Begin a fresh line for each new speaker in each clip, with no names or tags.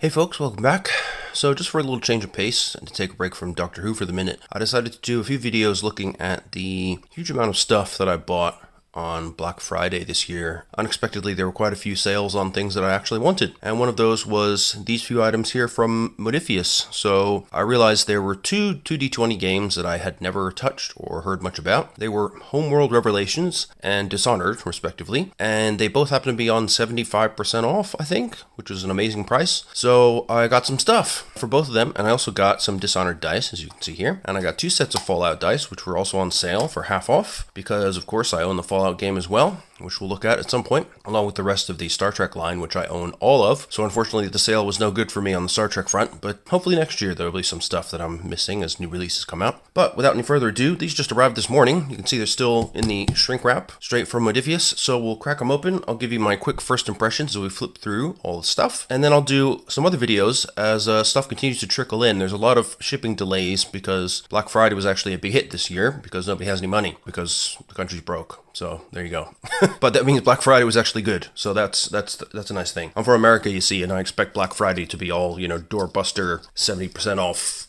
Hey folks, welcome back. So just for a little change of pace and to take a break from Doctor Who for the minute, I decided to do a few videos looking at the huge amount of stuff that I bought on Black Friday this year. Unexpectedly, there were quite a few sales on things that I actually wanted, and one of those was these few items here from Modiphius. So I realized there were two 2D20 games that I had never touched or heard much about. They were Homeworld Revelations and Dishonored, respectively, and they both happened to be on 75% off, I think, which was an amazing price. So I got some stuff for both of them, and I also got some Dishonored dice, as you can see here, and I got two sets of Fallout dice, which were also on sale for half off, because of course I own the Fallout game as well, which we'll look at some point, along with the rest of the Star Trek line, which I own all of. So unfortunately the sale was no good for me on the Star Trek front, but hopefully next year there'll be some stuff that I'm missing as new releases come out. But without any further ado, these just arrived this morning. You can see they're still in the shrink wrap, straight from Modiphius, so we'll crack them open. I'll give you my quick first impressions as we flip through all the stuff, and then I'll do some other videos as stuff continues to trickle in. There's a lot of shipping delays because Black Friday was actually a big hit this year because nobody has any money because the country's broke. So there you go. But that means Black Friday was actually good. So that's a nice thing. I'm from America, you see, and I expect Black Friday to be all, doorbuster, 70% off,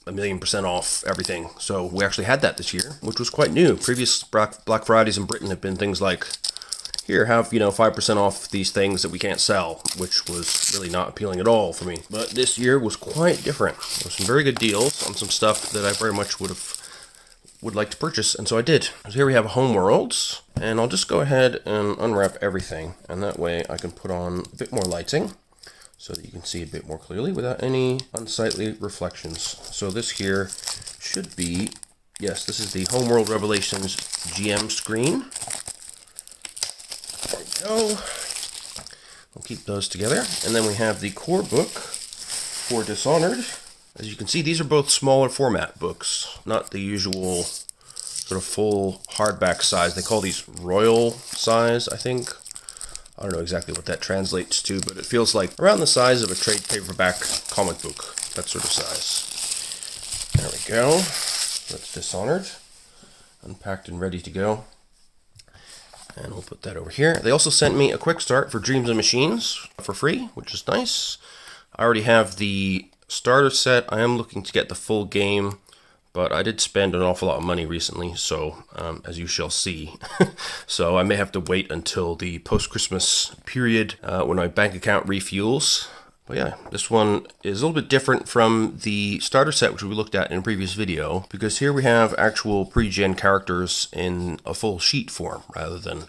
1,000,000% off, everything. So we actually had that this year, which was quite new. Previous Black Fridays in Britain have been things like, here, have, 5% off these things that we can't sell, which was really not appealing at all for me. But this year was quite different. There were some very good deals on some stuff that I very much would like to purchase, and so I did. So here we have Homeworlds, and I'll just go ahead and unwrap everything, and that way I can put on a bit more lighting so that you can see a bit more clearly without any unsightly reflections. So this here should be, yes, this is the Homeworld Revelations GM screen. There we go. We'll keep those together, and then we have the core book for Dishonored. As you can see, these are both smaller format books, not the usual sort of full hardback size. They call these royal size, I think. I don't know exactly what that translates to, but it feels like around the size of a trade paperback comic book, that sort of size. There we go. That's Dishonored, unpacked and ready to go. And we'll put that over here. They also sent me a quick start for Dreams and Machines for free, which is nice. I already have the starter set. I am looking to get the full game, but I did spend an awful lot of money recently, so as you shall see. So I may have to wait until the post-Christmas period when my bank account refuels. But yeah, this one is a little bit different from the starter set, which we looked at in a previous video, because here we have actual pre-gen characters in a full sheet form, rather than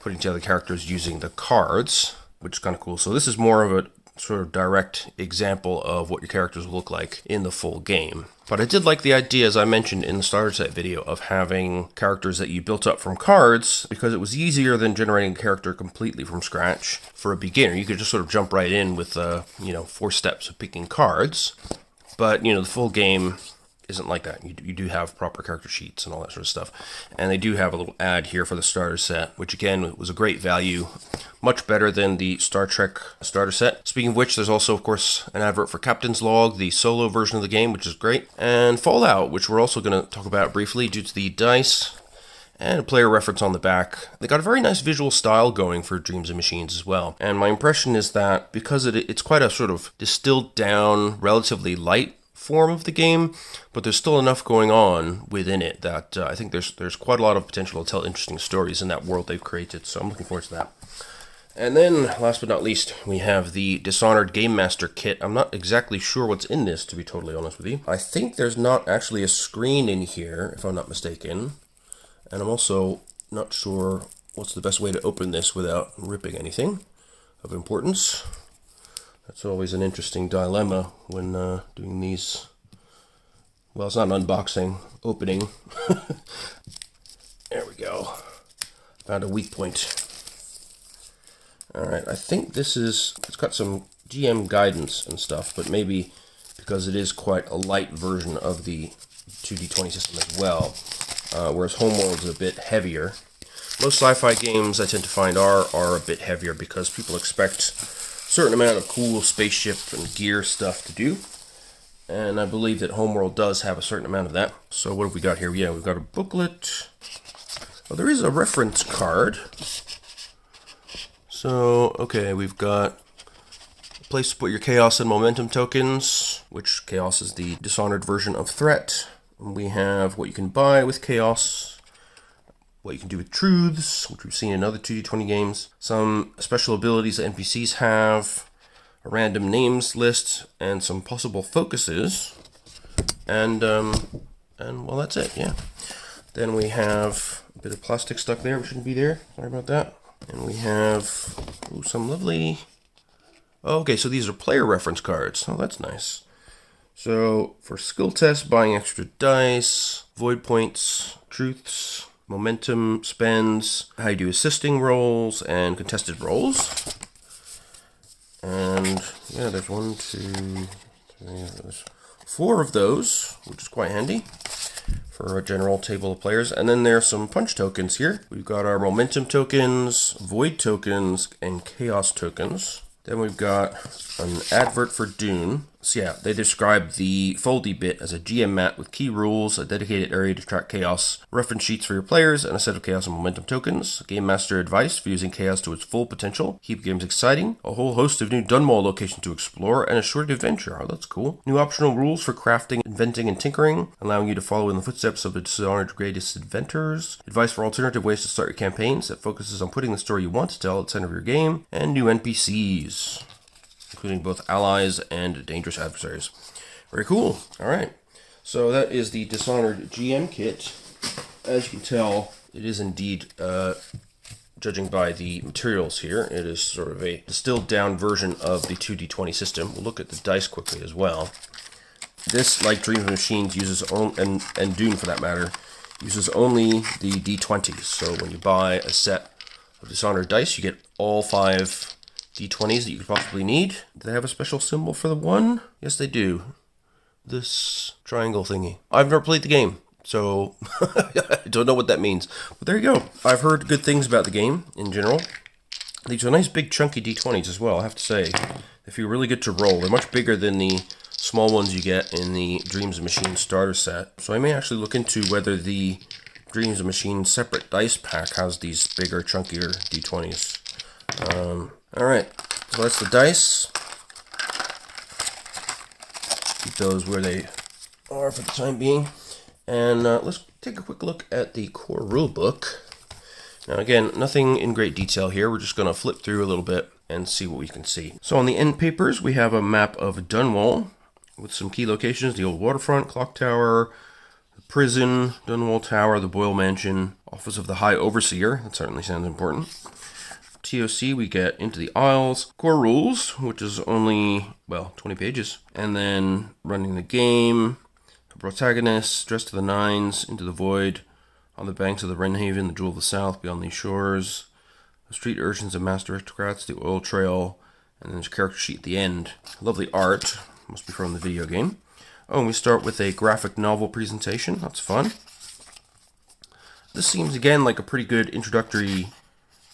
putting together characters using the cards, which is kind of cool. So this is more of a sort of direct example of what your characters will look like in the full game. But I did like the idea, as I mentioned in the starter set video, of having characters that you built up from cards, because it was easier than generating a character completely from scratch for a beginner. You could just sort of jump right in with 4 steps of picking cards. But the full game isn't like that. You do have proper character sheets and all that sort of stuff. And they do have a little ad here for the starter set, which again was a great value. Much better than the Star Trek starter set. Speaking of which, there's also, of course, an advert for Captain's Log, the solo version of the game, which is great. And Fallout, which we're also going to talk about briefly due to the dice. And a player reference on the back. They got a very nice visual style going for Dreams and Machines as well. And my impression is that because it's quite a sort of distilled down, relatively light form of the game, but there's still enough going on within it that I think there's quite a lot of potential to tell interesting stories in that world they've created. So I'm looking forward to that. And then, last but not least, we have the Dishonored Game Master Kit. I'm not exactly sure what's in this, to be totally honest with you. I think there's not actually a screen in here, if I'm not mistaken. And I'm also not sure what's the best way to open this without ripping anything of importance. That's always an interesting dilemma when doing these. Well, it's not an unboxing, opening. There we go. Found a weak point. Alright, I think it's got some GM guidance and stuff, but maybe because it is quite a light version of the 2D20 system as well, whereas Homeworld is a bit heavier. Most sci-fi games I tend to find are a bit heavier because people expect a certain amount of cool spaceship and gear stuff to do, and I believe that Homeworld does have a certain amount of that. So what have we got here? Yeah, we've got a booklet. Oh, there is a reference card. So, okay, we've got place to put your chaos and momentum tokens, which chaos is the Dishonored version of threat. We have what you can buy with chaos, what you can do with truths, which we've seen in other 2D20 games, some special abilities that NPCs have, a random names list, and some possible focuses. And well, that's it, yeah. Then we have a bit of plastic stuck there, which shouldn't be there. Sorry about that. And we have some lovely... Oh, okay, so these are player reference cards. Oh, that's nice. So, for skill tests, buying extra dice, void points, truths, momentum spends, how you do assisting rolls, and contested rolls. And, yeah, there's 1, 2, 3, there's 4 of those, which is quite handy for a general table of players. And then there's some punch tokens here. We've got our momentum tokens, void tokens, and chaos tokens. Then we've got an advert for Dune. So yeah, they describe the foldy bit as a GM mat with key rules, a dedicated area to track chaos, reference sheets for your players, and a set of chaos and momentum tokens. Game master advice for using chaos to its full potential. Keep games exciting. A whole host of new Dunwall locations to explore, and a short adventure. Oh, that's cool. New optional rules for crafting, inventing, and tinkering, allowing you to follow in the footsteps of the Dishonored greatest inventors. Advice for alternative ways to start your campaigns that focuses on putting the story you want to tell at the center of your game, and new NPCs, including both allies and dangerous adversaries. Very cool. All right. So that is the Dishonored GM kit. As you can tell, it is indeed, judging by the materials here, it is sort of a distilled down version of the 2D20 system. We'll look at the dice quickly as well. This, like Dreams of Machines, uses and Dune for that matter, uses only the D20s. So when you buy a set of Dishonored dice, you get all 5 D20s that you could possibly need. Do they have a special symbol for the one? Yes, they do. This triangle thingy. I've never played the game, so I don't know what that means. But there you go. I've heard good things about the game in general. These are nice big chunky D20s as well, I have to say. They feel really good to roll. They're much bigger than the small ones you get in the Dreams of Machine starter set. So I may actually look into whether the Dreams of Machine separate dice pack has these bigger, chunkier D20s. Alright, so that's the dice. Keep those where they are for the time being. And let's take a quick look at the core rulebook. Now again, nothing in great detail here. We're just going to flip through a little bit and see what we can see. So on the end papers, we have a map of Dunwall with some key locations: the old waterfront, clock tower, the prison, Dunwall Tower, the Boyle Mansion, office of the High Overseer. That certainly sounds important. TOC, we get into the Isles, core rules, which is only, well, 20 pages, and then running the game, the protagonist, dressed to the nines, into the void, on the banks of the Wrenhaven, the Jewel of the South, beyond these shores, the street urchins and master aristocrats, the oil trail, and then there's a character sheet at the end. Lovely art, must be from the video game. Oh, and we start with a graphic novel presentation. That's fun. This seems again like a pretty good introductory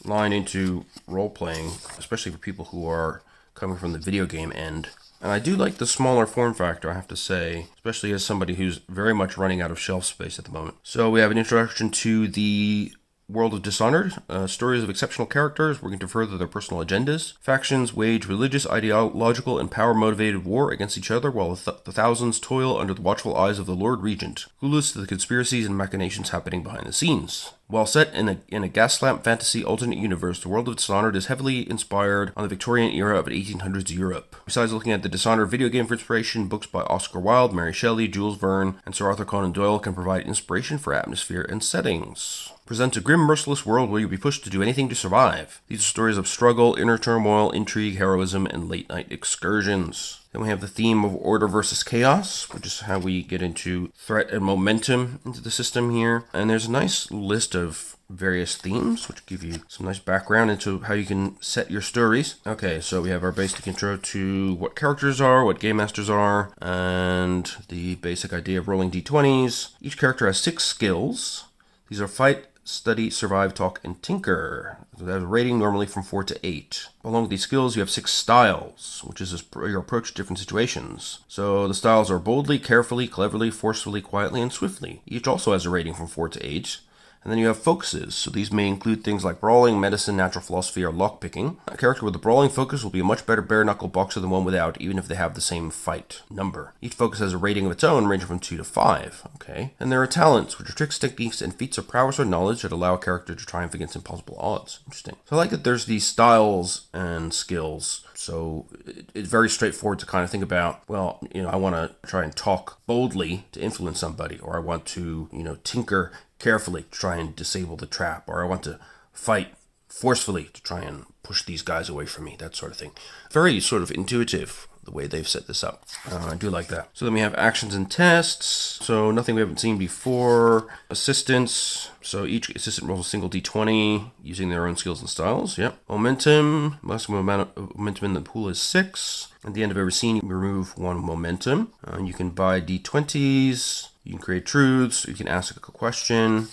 line into role-playing, especially for people who are coming from the video game end. And I do like the smaller form factor, I have to say, especially as somebody who's very much running out of shelf space at the moment. So we have an introduction to the world of Dishonored, stories of exceptional characters working to further their personal agendas. Factions wage religious, ideological, and power-motivated war against each other, while the thousands toil under the watchful eyes of the Lord Regent, clueless to the conspiracies and machinations happening behind the scenes. While set in a gaslamp fantasy alternate universe, the world of Dishonored is heavily inspired on the Victorian era of 1800s Europe. Besides looking at the Dishonored video game for inspiration, books by Oscar Wilde, Mary Shelley, Jules Verne, and Sir Arthur Conan Doyle can provide inspiration for atmosphere and settings. Presents a grim, merciless world where you'll be pushed to do anything to survive. These are stories of struggle, inner turmoil, intrigue, heroism, and late-night excursions. Then we have the theme of order versus chaos, which is how we get into threat and momentum into the system here. And there's a nice list of various themes, which give you some nice background into how you can set your stories. Okay, so we have our basic intro to what characters are, what game masters are, and the basic idea of rolling d20s. Each character has 6 skills. These are fight, study, survive, talk, and tinker. So that's a rating normally from 4 to 8. Along with these skills, you have 6 styles, which is your approach to different situations. So the styles are boldly, carefully, cleverly, forcefully, quietly, and swiftly. Each also has a rating from 4 to 8. And then you have focuses. So these may include things like brawling, medicine, natural philosophy, or lockpicking. A character with a brawling focus will be a much better bare-knuckle boxer than one without, even if they have the same fight number. Each focus has a rating of its own, ranging from 2 to 5. Okay. And there are talents, which are tricks, techniques, and feats of prowess or knowledge that allow a character to triumph against impossible odds. Interesting. So I like that there's these styles and skills. So it's very straightforward to kind of think about, well, I want to try and talk boldly to influence somebody, or I want to, tinker carefully to try and disable the trap, or I want to fight forcefully to try and push these guys away from me, that sort of thing. Very sort of intuitive, the way they've set this up. I do like that. So then we have actions and tests. So nothing we haven't seen before. Assistants. So each assistant rolls a single d20 using their own skills and styles. Yep. Momentum. Maximum amount of momentum in the pool is 6. At the end of every scene, you remove 1 momentum. You can buy d20s. You can create truths. You can ask a question.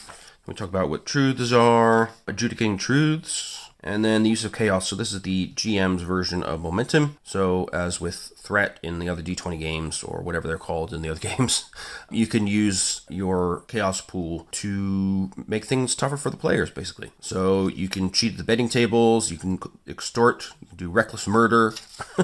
We talk about what truths are. Adjudicating truths. And then the use of chaos. So this is the GM's version of momentum. So as with threat in the other D20 games, or whatever they're called in the other games, you can use your chaos pool to make things tougher for the players, basically. So you can cheat the betting tables, you can extort, you can do reckless murder, you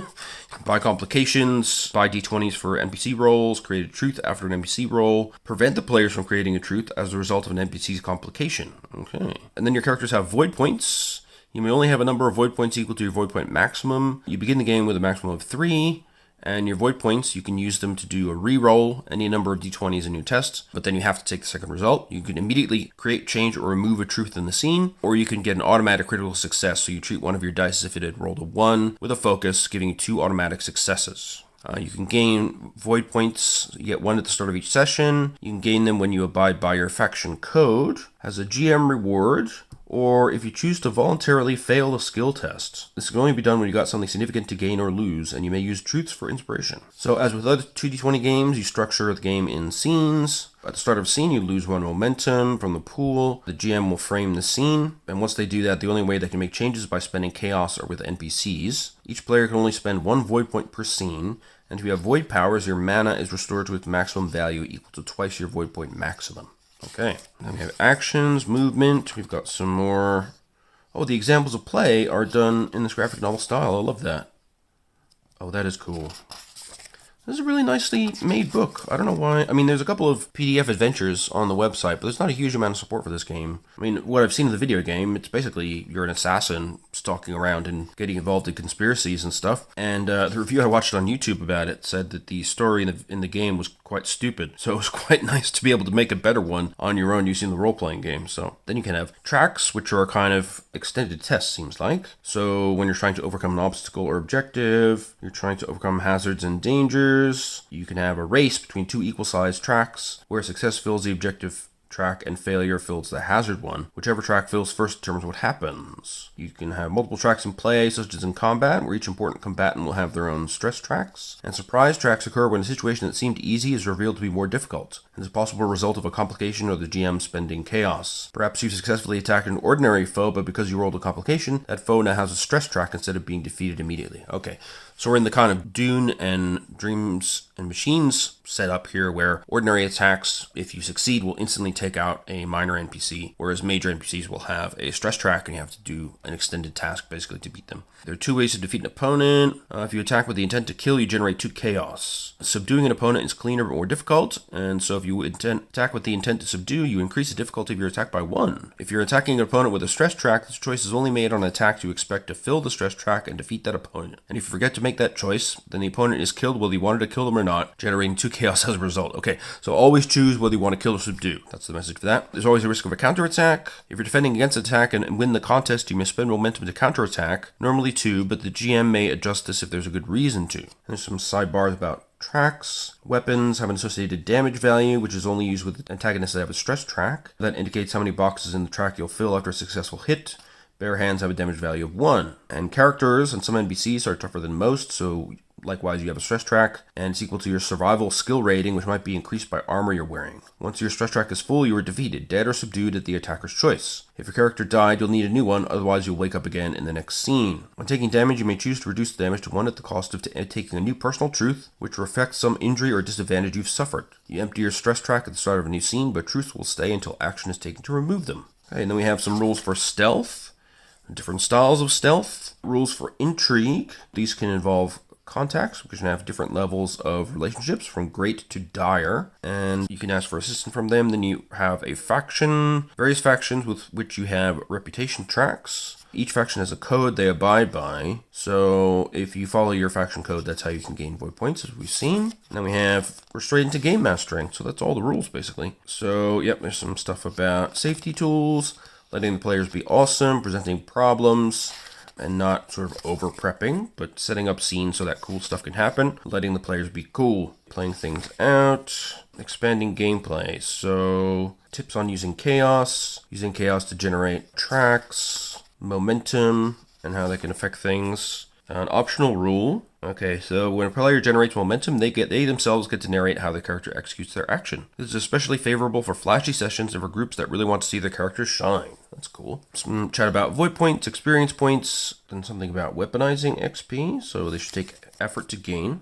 can buy complications, buy D20s for NPC rolls, create a truth after an NPC roll, prevent the players from creating a truth as a result of an NPC's complication. Okay. And then your characters have void points. You may only have a number of void points equal to your void point maximum. You begin the game with a maximum of 3, and your void points, you can use them to do a re-roll any number of d20s in your test, but then you have to take the second result. You can immediately create, change, or remove a truth in the scene, or you can get an automatic critical success, so you treat one of your dice as if it had rolled a 1 with a focus, giving you 2 automatic successes. You can gain void points. You get 1 at the start of each session. You can gain them when you abide by your faction code. Has a GM reward, or if you choose to voluntarily fail a skill test. This can only be done when you got something significant to gain or lose, and you may use truths for inspiration. So as with other 2d20 games, you structure the game in scenes. At the start of a scene, you lose 1 momentum from the pool. The GM will frame the scene, and once they do that, the only way they can make changes is by spending chaos or with NPCs. Each player can only spend 1 void point per scene, and if you have void powers, your mana is restored to its maximum value equal to twice your void point maximum. Okay, then we have actions, movement. We've got some more. Oh, the examples of play are done in this graphic novel style. I love that. Oh, that is cool. This is a really nicely made book. I don't know why. I mean, there's a couple of PDF adventures on the website, but there's not a huge amount of support for this game. I mean, what I've seen in the video game, it's basically you're an assassin stalking around and getting involved in conspiracies and stuff. And the review I watched on YouTube about it said that the story in the game was quite stupid. So it was quite nice to be able to make a better one on your own using the role-playing game. So then you can have tracks, which are kind of extended tests, seems like. So when you're trying to overcome an obstacle or objective, you're trying to overcome hazards and dangers. You can have a race between 2 equal-sized tracks, where success fills the objective track and failure fills the hazard one. Whichever track fills first determines what happens. You can have multiple tracks in play, such as in combat, where each important combatant will have their own stress tracks. And surprise tracks occur when a situation that seemed easy is revealed to be more difficult, and is a possible result of a complication or the GM spending chaos. Perhaps you successfully attacked an ordinary foe, but because you rolled a complication, that foe now has a stress track instead of being defeated immediately. Okay, so we're in the kind of Dune and Dreams and Machines setup here, where ordinary attacks, if you succeed, will instantly take out a minor NPC, whereas major NPCs will have a stress track and you have to do an extended task basically to beat them. There are 2 ways to defeat an opponent. If you attack with the intent to kill, you generate 2 chaos. Subduing an opponent is cleaner but more difficult, and so if you attack with the intent to subdue, you increase the difficulty of your attack by 1. If you're attacking an opponent with a stress track, this choice is only made on an attack you expect to fill the stress track and defeat that opponent. And if you forget to make that choice, then the opponent is killed whether you wanted to kill them or not, generating 2 chaos as a result. Okay, so always choose whether you want to kill or subdue. That's the message for that. There's always a risk of a counterattack. If you're defending against an attack and win the contest, you may spend momentum to counterattack, normally 2, but the GM may adjust this if there's a good reason to. There's some sidebars about tracks. Weapons have an associated damage value, which is only used with antagonists that have a stress track. That indicates how many boxes in the track you'll fill after a successful hit. Bare hands have a damage value of 1. And characters and some NPCs are tougher than most, so likewise you have a stress track, and it's equal to your survival skill rating, which might be increased by armor you're wearing. Once your stress track is full, you are defeated, dead or subdued at the attacker's choice. If your character died, you'll need a new one, otherwise you'll wake up again in the next scene. When taking damage, you may choose to reduce the damage to 1 at the cost of taking a new personal truth, which reflects some injury or disadvantage you've suffered. You empty your stress track at the start of a new scene, but truths will stay until action is taken to remove them. Okay, and then we have some rules for stealth, different styles of stealth, rules for intrigue. These can involve contacts, which can have different levels of relationships, from great to dire, and you can ask for assistance from them. Then you have a faction, various factions with which you have reputation tracks. Each faction has a code they abide by, so if you follow your faction code, that's how you can gain void points, as we've seen. Now we're straight into game mastering, so that's all the rules, basically. So, yep, there's some stuff about safety tools, letting the players be awesome, presenting problems, and not sort of over-prepping, but setting up scenes so that cool stuff can happen, letting the players be cool, playing things out, expanding gameplay. So, tips on using chaos to generate tracks, momentum, and how they can affect things. An optional rule. Okay, so when a player generates momentum, they themselves get to narrate how the character executes their action. This is especially favorable for flashy sessions and for groups that really want to see their characters shine. That's cool. Some chat about void points, experience points, and something about weaponizing XP, so they should take effort to gain.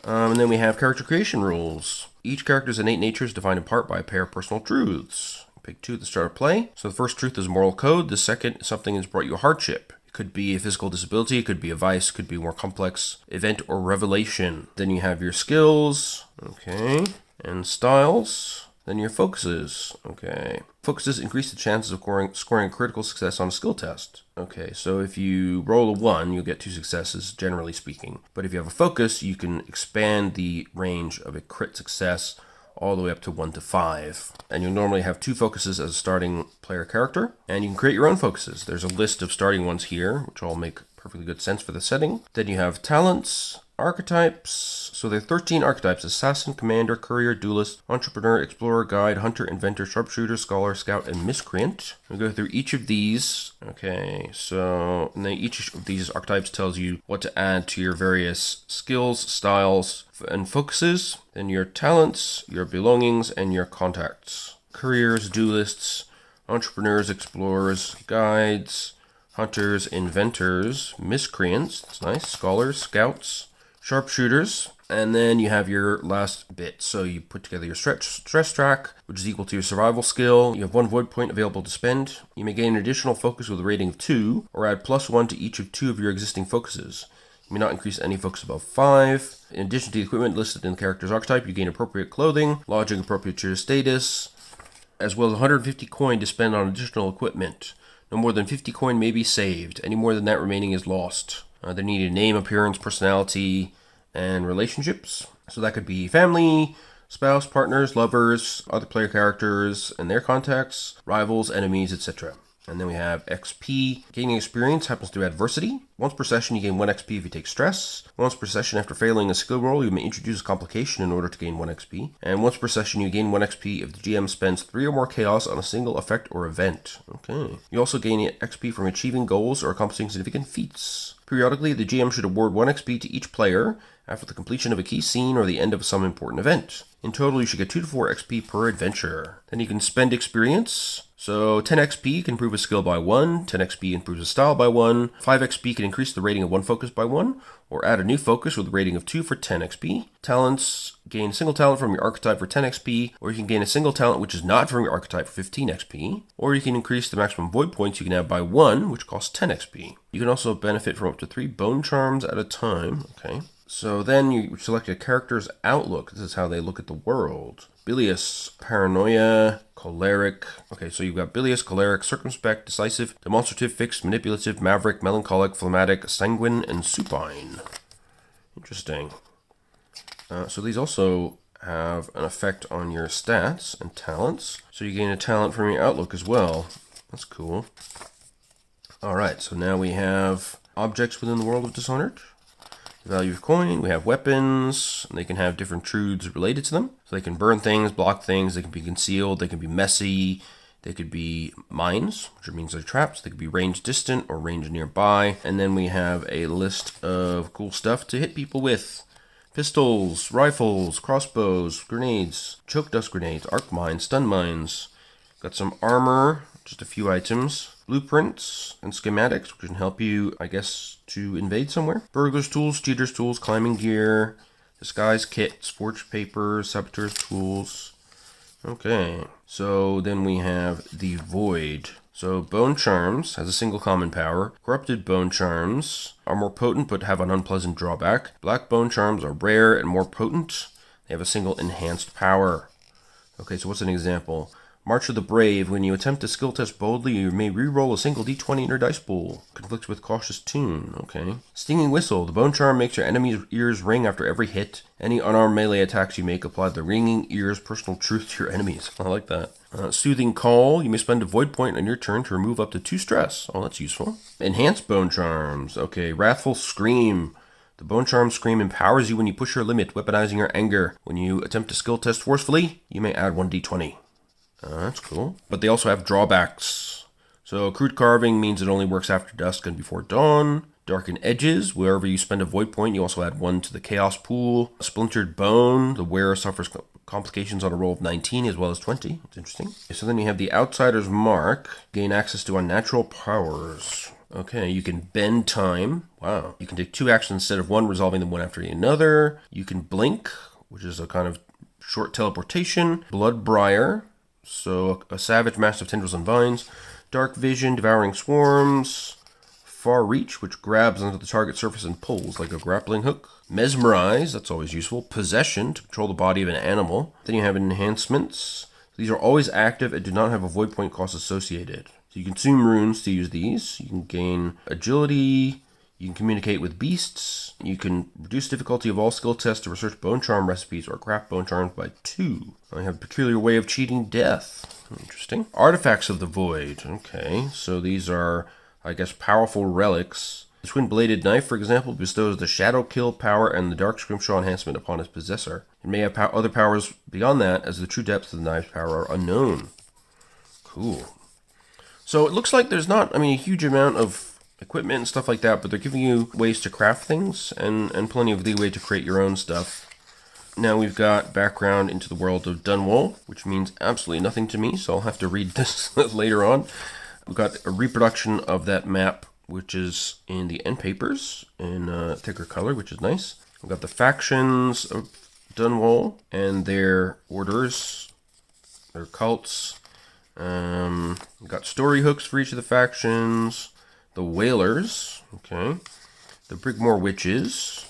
And then we have character creation rules. Each character's innate nature is defined in part by a pair of personal truths. Pick 2 at the start of play. So the first truth is moral code. The second, something has brought you a hardship. It could be a physical disability, it could be a vice, it could be a more complex event or revelation. Then you have your skills, okay, and styles. Then your focuses, okay. Focuses increase the chances of scoring a critical success on a skill test. Okay, so if you roll a 1, you'll get 2 successes, generally speaking. But if you have a focus, you can expand the range of a crit success all the way up to 1 to 5. And you'll normally have 2 focuses as a starting player character, and you can create your own focuses. There's a list of starting ones here, which all make perfectly good sense for the setting. Then you have talents, archetypes. So there are 13 archetypes: assassin, commander, courier, duelist, entrepreneur, explorer, guide, hunter, inventor, sharpshooter, scholar, scout, and miscreant. We'll go through each of these. Okay, so and then each of these archetypes tells you what to add to your various skills, styles, and focuses. Then your talents, your belongings, and your contacts. Couriers, duelists, entrepreneurs, explorers, guides, hunters, inventors, miscreants, that's nice, scholars, scouts, sharpshooters, and then you have your last bit. So you put together your stress track, which is equal to your survival skill. You have 1 void point available to spend. You may gain an additional focus with a rating of 2, or add +1 to each of 2 of your existing focuses. You may not increase any focus above 5. In addition to the equipment listed in the character's archetype, you gain appropriate clothing, lodging appropriate to your status, as well as 150 coin to spend on additional equipment. No more than 50 coin may be saved. Any more than that remaining is lost. They need a name, appearance, personality, and relationships. So that could be family, spouse, partners, lovers, other player characters and their contacts, rivals, enemies, etc. And then we have XP. Gaining experience happens through adversity. Once per session, you gain 1 XP if you take stress. Once per session after failing a skill roll, you may introduce a complication in order to gain 1 XP. And once per session, you gain 1 XP if the GM spends 3 or more chaos on a single effect or event. Okay. You also gain XP from achieving goals or accomplishing significant feats. Periodically, the GM should award 1 XP to each player after the completion of a key scene or the end of some important event. In total, you should get 2 to 4 XP per adventure. Then you can spend experience. So 10 XP can improve a skill by 1, 10 XP improves a style by 1, 5 XP can increase the rating of 1 focus by 1, or add a new focus with a rating of 2 for 10 XP. Talents, gain a single talent from your archetype for 10 XP, or you can gain a single talent which is not from your archetype for 15 XP, or you can increase the maximum void points you can have by 1, which costs 10 XP. You can also benefit from up to 3 bone charms at a time. Okay. So then you select a character's outlook. This is how they look at the world. Bilious, paranoia, choleric. Okay, so you've got bilious, choleric, circumspect, decisive, demonstrative, fixed, manipulative, maverick, melancholic, phlegmatic, sanguine, and supine. Interesting. So these also have an effect on your stats and talents. So you gain a talent from your outlook as well. That's cool. Alright, so now we have objects within the world of Dishonored. Value of coin, we have weapons, and they can have different truths related to them. So they can burn things, block things, they can be concealed, they can be messy, They could be mines, which means they're traps. They could be range distant or range nearby. And then we have a list of cool stuff to hit people with. Pistols, rifles, crossbows, grenades, choke dust grenades, arc mines, stun mines. Got some armor, just a few items. Blueprints and schematics, which can help you, I guess, to invade somewhere. Burglar's tools, cheater's tools, climbing gear, disguise kits, forged paper, saboteur's tools. Okay, so then we have the Void. So Bone Charms has a single common power. Corrupted Bone Charms are more potent but have an unpleasant drawback. Black Bone Charms are rare and more potent. They have a single enhanced power. Okay, so what's an example? March of the Brave. When you attempt to skill test boldly, you may re-roll a single d20 in your dice pool. Conflicts with Cautious Tune. Okay. Stinging Whistle. The Bone Charm makes your enemy's ears ring after every hit. Any unarmed melee attacks you make apply the ringing ears personal truth to your enemies. I like that. Soothing Call. You may spend a void point on your turn to remove up to 2 stress. Oh, that's useful. Enhanced Bone Charms. Okay. Wrathful Scream. The Bone Charm Scream empowers you when you push your limit, weaponizing your anger. When you attempt to skill test forcefully, you may add 1d20. That's cool. But they also have drawbacks. So crude carving means it only works after dusk and before dawn. Darkened Edges, wherever you spend a void point, you also add 1 to the chaos pool. Splintered Bone, the wearer suffers complications on a roll of 19 as well as 20. That's interesting. So then you have the Outsider's Mark. Gain access to unnatural powers. Okay, you can bend time. Wow. You can take 2 actions instead of 1, resolving them one after another. You can blink, which is a kind of short teleportation. Bloodbriar. So, a savage master of tendrils and vines. Dark Vision, devouring swarms. Far Reach, which grabs onto the target surface and pulls like a grappling hook. Mesmerize, that's always useful. Possession, to control the body of an animal. Then you have enhancements. These are always active and do not have a void point cost associated. So you consume runes to use these. You can gain agility. You can communicate with beasts. You can reduce difficulty of all skill tests to research bone charm recipes or craft bone charms by 2. I have a peculiar way of cheating death. Interesting. Artifacts of the Void. Okay, so these are, I guess, powerful relics. The twin-bladed knife, for example, bestows the Shadow Kill power and the Dark Scrimshaw enhancement upon its possessor. It may have other powers beyond that, as the true depths of the knife's power are unknown. Cool. So it looks like there's not, a huge amount of equipment and stuff like that, but they're giving you ways to craft things and plenty of leeway to create your own stuff. Now we've got background into the world of Dunwall, which means absolutely nothing to me, so I'll have to read this later on. We've got a reproduction of that map, which is in the end papers in thicker color, which is nice. We've got the factions of Dunwall and their orders, their cults. We've got story hooks for each of the factions. The Whalers, okay, the Brigmore Witches,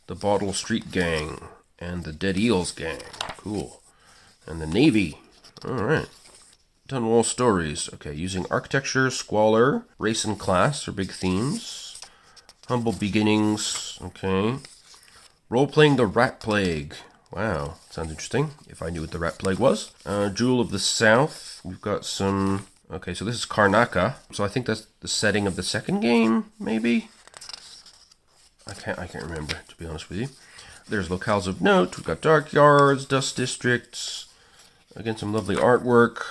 the Bottle Street Gang, and the Dead Eels Gang, cool, and the Navy, alright. Dunwall Stories, okay, using architecture, squalor, race and class are big themes. Humble Beginnings, okay. Role-playing the Rat Plague, wow, sounds interesting, if I knew what the Rat Plague was. Jewel of the South, we've got some... Okay, so this is Karnaca. So I think that's the setting of the second game, maybe? I can't remember, to be honest with you. There's locales of note. We've got Dark Yards, Dust Districts. Again, some lovely artwork.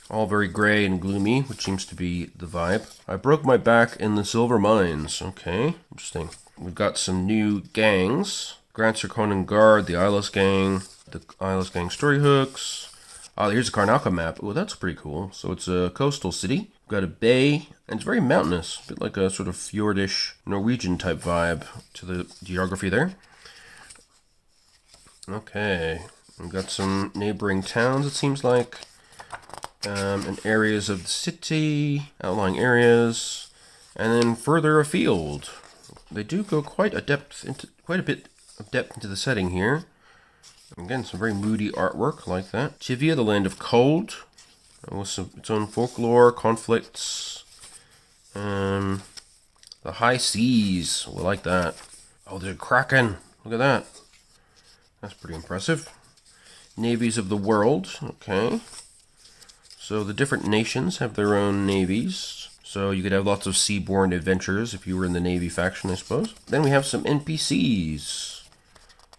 All very gray and gloomy, which seems to be the vibe. I broke my back in the Silver Mines. Okay, interesting. We've got some new gangs. Grand Sir Conan Guard, the Eyeless Gang, the Eyeless Gang story hooks. Here's a Karnaca map. Oh, that's pretty cool. So it's a coastal city. We've got a bay, and it's very mountainous. A bit like a sort of fjordish Norwegian type vibe to the geography there. Okay. We've got some neighboring towns, it seems like. And areas of the city, outlying areas. And then further afield. They do go quite a bit of depth into the setting here. Again, some very moody artwork like that. Tivia, the Land of Cold, with its own folklore, conflicts. The High Seas, we like that. Oh, there's a Kraken. Look at that. That's pretty impressive. Navies of the World, okay. So the different nations have their own navies. So you could have lots of seaborne adventures if you were in the Navy faction, I suppose. Then we have some NPCs.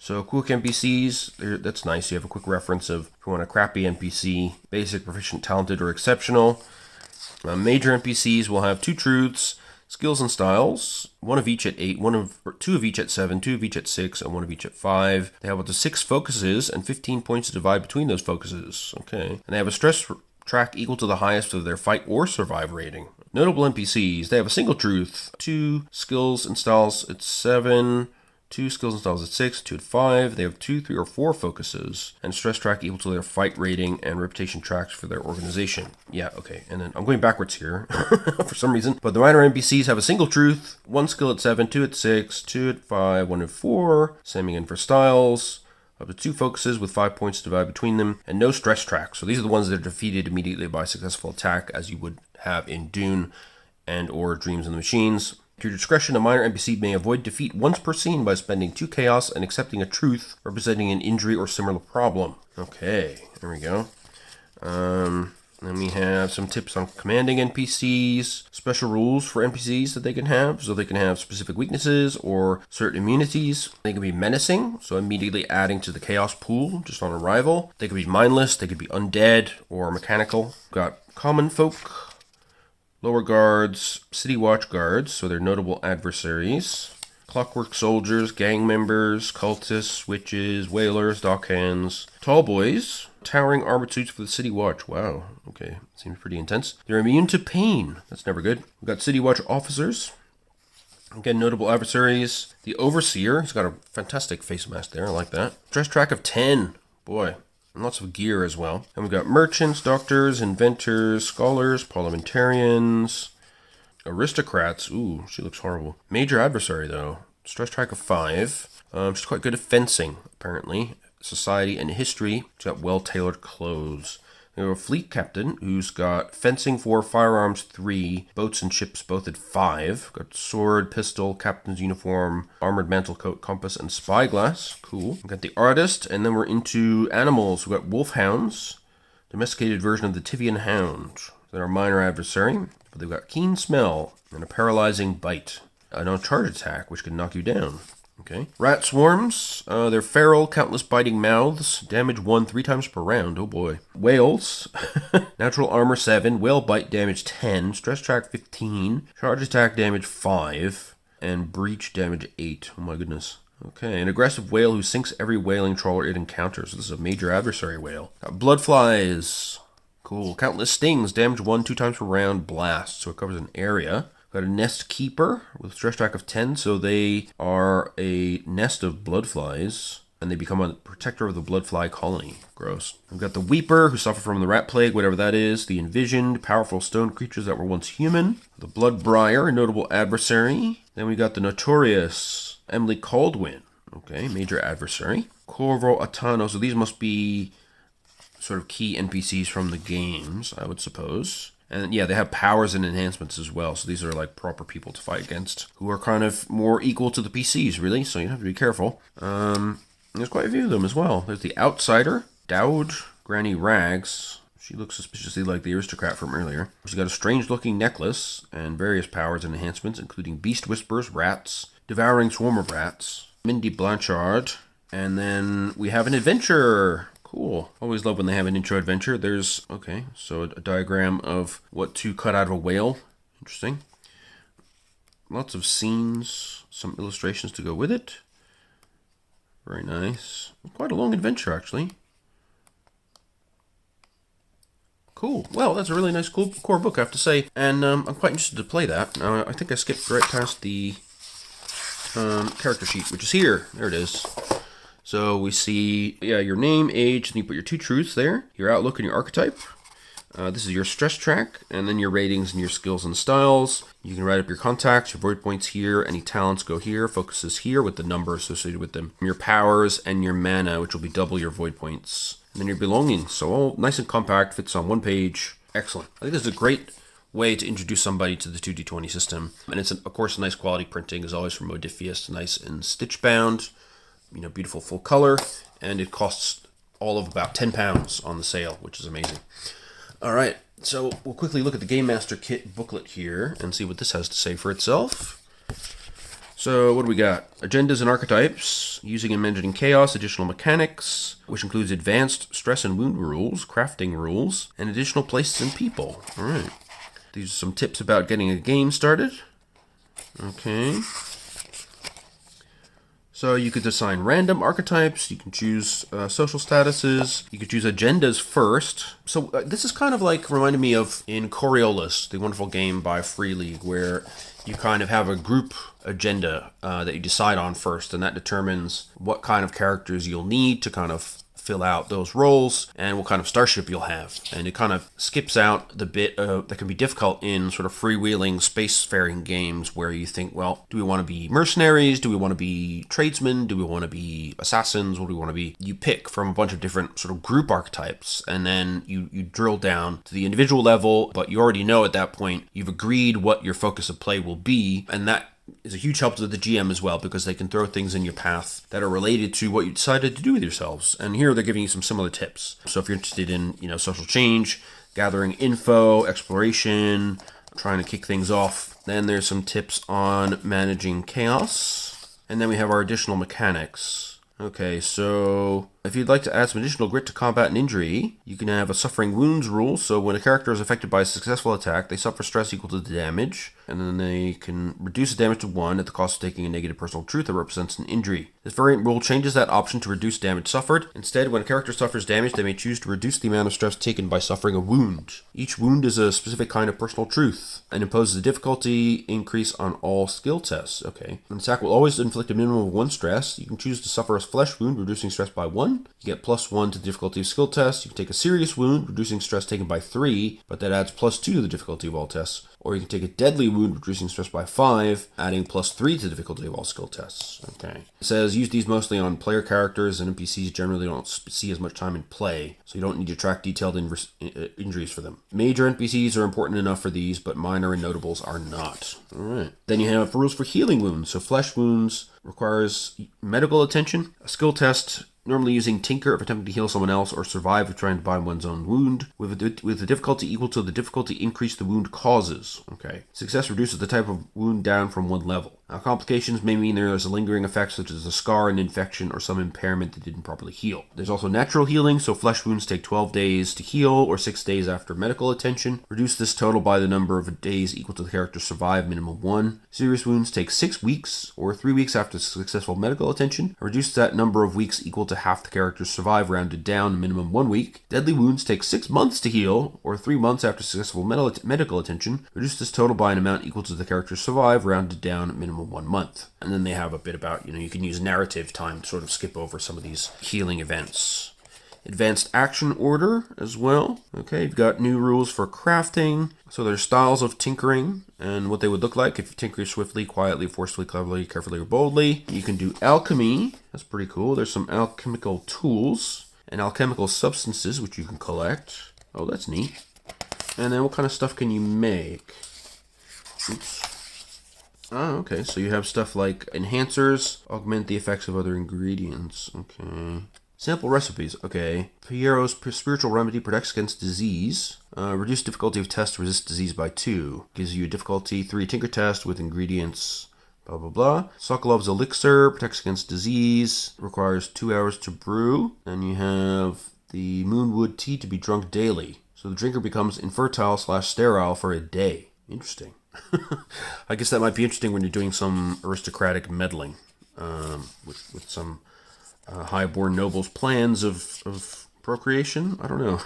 So quick NPCs, that's nice. You have a quick reference of if you want a crappy NPC, basic, proficient, talented, or exceptional. Major NPCs will have 2 truths, skills and styles, 1 of each at 8, 2 of each at 7, 2 of each at 6, and 1 of each at 5. They have up to 6 focuses and 15 points to divide between those focuses. Okay. And they have a stress track equal to the highest of their fight or survive rating. Notable NPCs, they have a single truth, 2 skills and styles at 7, 2 skills and styles at 6, 2 at 5. They have 2, 3, or 4 focuses, and stress track equal to their fight rating and reputation tracks for their organization. Yeah, okay. And then I'm going backwards here for some reason. But the minor NPCs have a single truth, 1 skill at 7, 2 at 6, 2 at 5, 1 at 4. Same again for styles. Up to 2 focuses with 5 points to divide between them, and no stress tracks. So these are the ones that are defeated immediately by a successful attack, as you would have in Dune and or Dreams in the Machines. To your discretion, a minor NPC may avoid defeat once per scene by spending 2 chaos and accepting a truth representing an injury or similar problem. Okay, there we go. Then we have some tips on commanding NPCs, special rules for NPCs that they can have. So they can have specific weaknesses or certain immunities. They can be menacing, so immediately adding to the chaos pool just on arrival. They could be mindless, they could be undead or mechanical. We've got common folk, lower guards, city watch guards, so they're notable adversaries. Clockwork soldiers, gang members, cultists, witches, whalers, dockhands, tall boys, towering armored suits for the city watch. Wow, okay, seems pretty intense. They're immune to pain. That's never good. We've got city watch officers. Again, notable adversaries. The overseer, he's got a fantastic face mask there, I like that. Stress track of 10. Boy. And lots of gear as well. And we've got merchants, doctors, inventors, scholars, parliamentarians, aristocrats. Ooh, she looks horrible. Major adversary, though. Stress track of 5. She's quite good at fencing, apparently. Society and history. She's got well-tailored clothes. We have a fleet captain who's got fencing 4, firearms 3, boats and ships both at 5. Got sword, pistol, captain's uniform, armored mantle coat, compass, and spyglass. Cool. We've got the artist, and then we're into animals. We've got wolfhounds, domesticated version of the Tyvian hound. They're a minor adversary, but they've got keen smell and a paralyzing bite. No charge attack, which can knock you down. Okay. Rat swarms, they're feral, countless biting mouths, damage 1 3 times per round, oh boy. Whales, natural armor 7, whale bite damage 10, stress track 15, charge attack damage 5, and breach damage 8, oh my goodness. Okay, an aggressive whale who sinks every whaling trawler it encounters. This is a major adversary whale. Bloodflies, cool, countless stings, damage 1 2 times per round, blast, so it covers an area. Got a nest keeper with stress track of 10, so they are a nest of bloodflies, and they become a protector of the bloodfly colony. Gross. We've got the weeper, who suffer from the rat plague, whatever that is. The envisioned, powerful stone creatures that were once human. The bloodbriar, a notable adversary. Then we got the notorious Emily Caldwin. Okay, major adversary. Corvo Atano, so these must be sort of key NPCs from the games, I would suppose. And yeah, they have powers and enhancements as well. So these are like proper people to fight against who are kind of more equal to the PCs, really. So you have to be careful. There's quite a few of them as well. There's the Outsider, Dowd, Granny Rags. She looks suspiciously like the aristocrat from earlier. She's got a strange looking necklace and various powers and enhancements, including Beast Whispers, Rats, Devouring Swarm of Rats, Mindy Blanchard. And then we have an adventurer. Cool. Always love when they have an intro adventure. There's, okay, so a diagram of what to cut out of a whale. Interesting. Lots of scenes, some illustrations to go with it. Very nice. Quite a long adventure, actually. Cool. Well, that's a really nice cool core book, I have to say. And I'm quite interested to play that. I think I skipped right past the character sheet, which is here. There it is. So we see, your name, age, and you put your 2 truths there, your outlook and your archetype. This is your stress track, and then your ratings and your skills and styles. You can write up your contacts, your void points here, any talents go here, focuses here with the number associated with them. Your powers and your mana, which will be double your void points. And then your belongings, so all nice and compact, fits on one page. Excellent. I think this is a great way to introduce somebody to the 2D20 system. And it's, of course, nice quality printing, as always, from Modiphius, nice and stitch bound. Beautiful full color, and it costs all of about £10 on the sale, which is amazing. All right, so we'll quickly look at the Game Master Kit booklet here and see what this has to say for itself. So what do we got? Agendas and archetypes, using and managing chaos, additional mechanics, which includes advanced stress and wound rules, crafting rules, and additional places and people. All right. These are some tips about getting a game started. Okay. So you could assign random archetypes, you can choose social statuses, you could choose agendas first. So this is kind of like, reminded me of in Coriolis, the wonderful game by Free League, where you kind of have a group agenda that you decide on first, and that determines what kind of characters you'll need to kind of fill out those roles and what kind of starship you'll have. And it kind of skips out the bit that can be difficult in sort of freewheeling spacefaring games where you think, well, do we want to be mercenaries? Do we want to be tradesmen? Do we want to be assassins? What do we want to be? You pick from a bunch of different sort of group archetypes, and then you drill down to the individual level, but you already know at that point you've agreed what your focus of play will be, and that is a huge help to the GM as well, because they can throw things in your path that are related to what you decided to do with yourselves. And here they're giving you some similar tips. So if you're interested in, social change, gathering info, exploration, trying to kick things off, then there's some tips on managing chaos. And then we have our additional mechanics. Okay, so if you'd like to add some additional grit to combat and injury, you can have a suffering wounds rule. So when a character is affected by a successful attack, they suffer stress equal to the damage, and then they can reduce the damage to 1 at the cost of taking a negative personal truth that represents an injury. This variant rule changes that option to reduce damage suffered. Instead, when a character suffers damage, they may choose to reduce the amount of stress taken by suffering a wound. Each wound is a specific kind of personal truth and imposes a difficulty increase on all skill tests. Okay. An attack will always inflict a minimum of 1 stress. You can choose to suffer a flesh wound, reducing stress by 1. You get +1 to the difficulty of skill tests. You can take a serious wound, reducing stress taken by 3, but that adds +2 to the difficulty of all tests. Or you can take a deadly wound, reducing stress by 5, adding +3 to the difficulty of all skill tests. Okay. It says use these mostly on player characters, and NPCs generally don't see as much time in play, so you don't need to track detailed injuries for them. Major NPCs are important enough for these, but minor and notables are not. Alright. Then you have rules for healing wounds. So flesh wounds requires medical attention. A skill test, normally using Tinker if attempting to heal someone else, or Survive if trying to bind one's own wound, with a difficulty equal to the difficulty increase the wound causes. Okay. Success reduces the type of wound down from 1 level. Now, complications may mean there is a lingering effect such as a scar, an infection, or some impairment that didn't properly heal. There's also natural healing, so flesh wounds take 12 days to heal, or 6 days after medical attention. Reduce this total by the number of days equal to the character's survive, minimum 1. Serious wounds take 6 weeks, or 3 weeks after successful medical attention. Reduce that number of weeks equal to half the character's survive, rounded down, minimum 1 week. Deadly wounds take 6 months to heal, or 3 months after successful medical attention. Reduce this total by an amount equal to the character's survive, rounded down, minimum 1 month. And then they have a bit about, you can use narrative time to sort of skip over some of these healing events. Advanced action order as well. Okay, you've got new rules for crafting. So there's styles of tinkering and what they would look like if you tinker swiftly, quietly, forcefully, cleverly, carefully, or boldly. You can do alchemy. That's pretty cool. There's some alchemical tools and alchemical substances which you can collect. Oh, that's neat. And then what kind of stuff can you make? Oops. Oh, okay. So you have stuff like enhancers, augment the effects of other ingredients. Okay. Sample recipes. Okay. Piero's spiritual remedy protects against disease. Reduce difficulty of test to resist disease by 2. Gives you a difficulty 3 tinker test with ingredients. Blah, blah, blah. Sokolov's elixir protects against disease. Requires 2 hours to brew. And you have the moonwood tea to be drunk daily. So the drinker becomes infertile/sterile for a day. Interesting. I guess that might be interesting when you're doing some aristocratic meddling with some highborn nobles' plans of procreation. I don't know.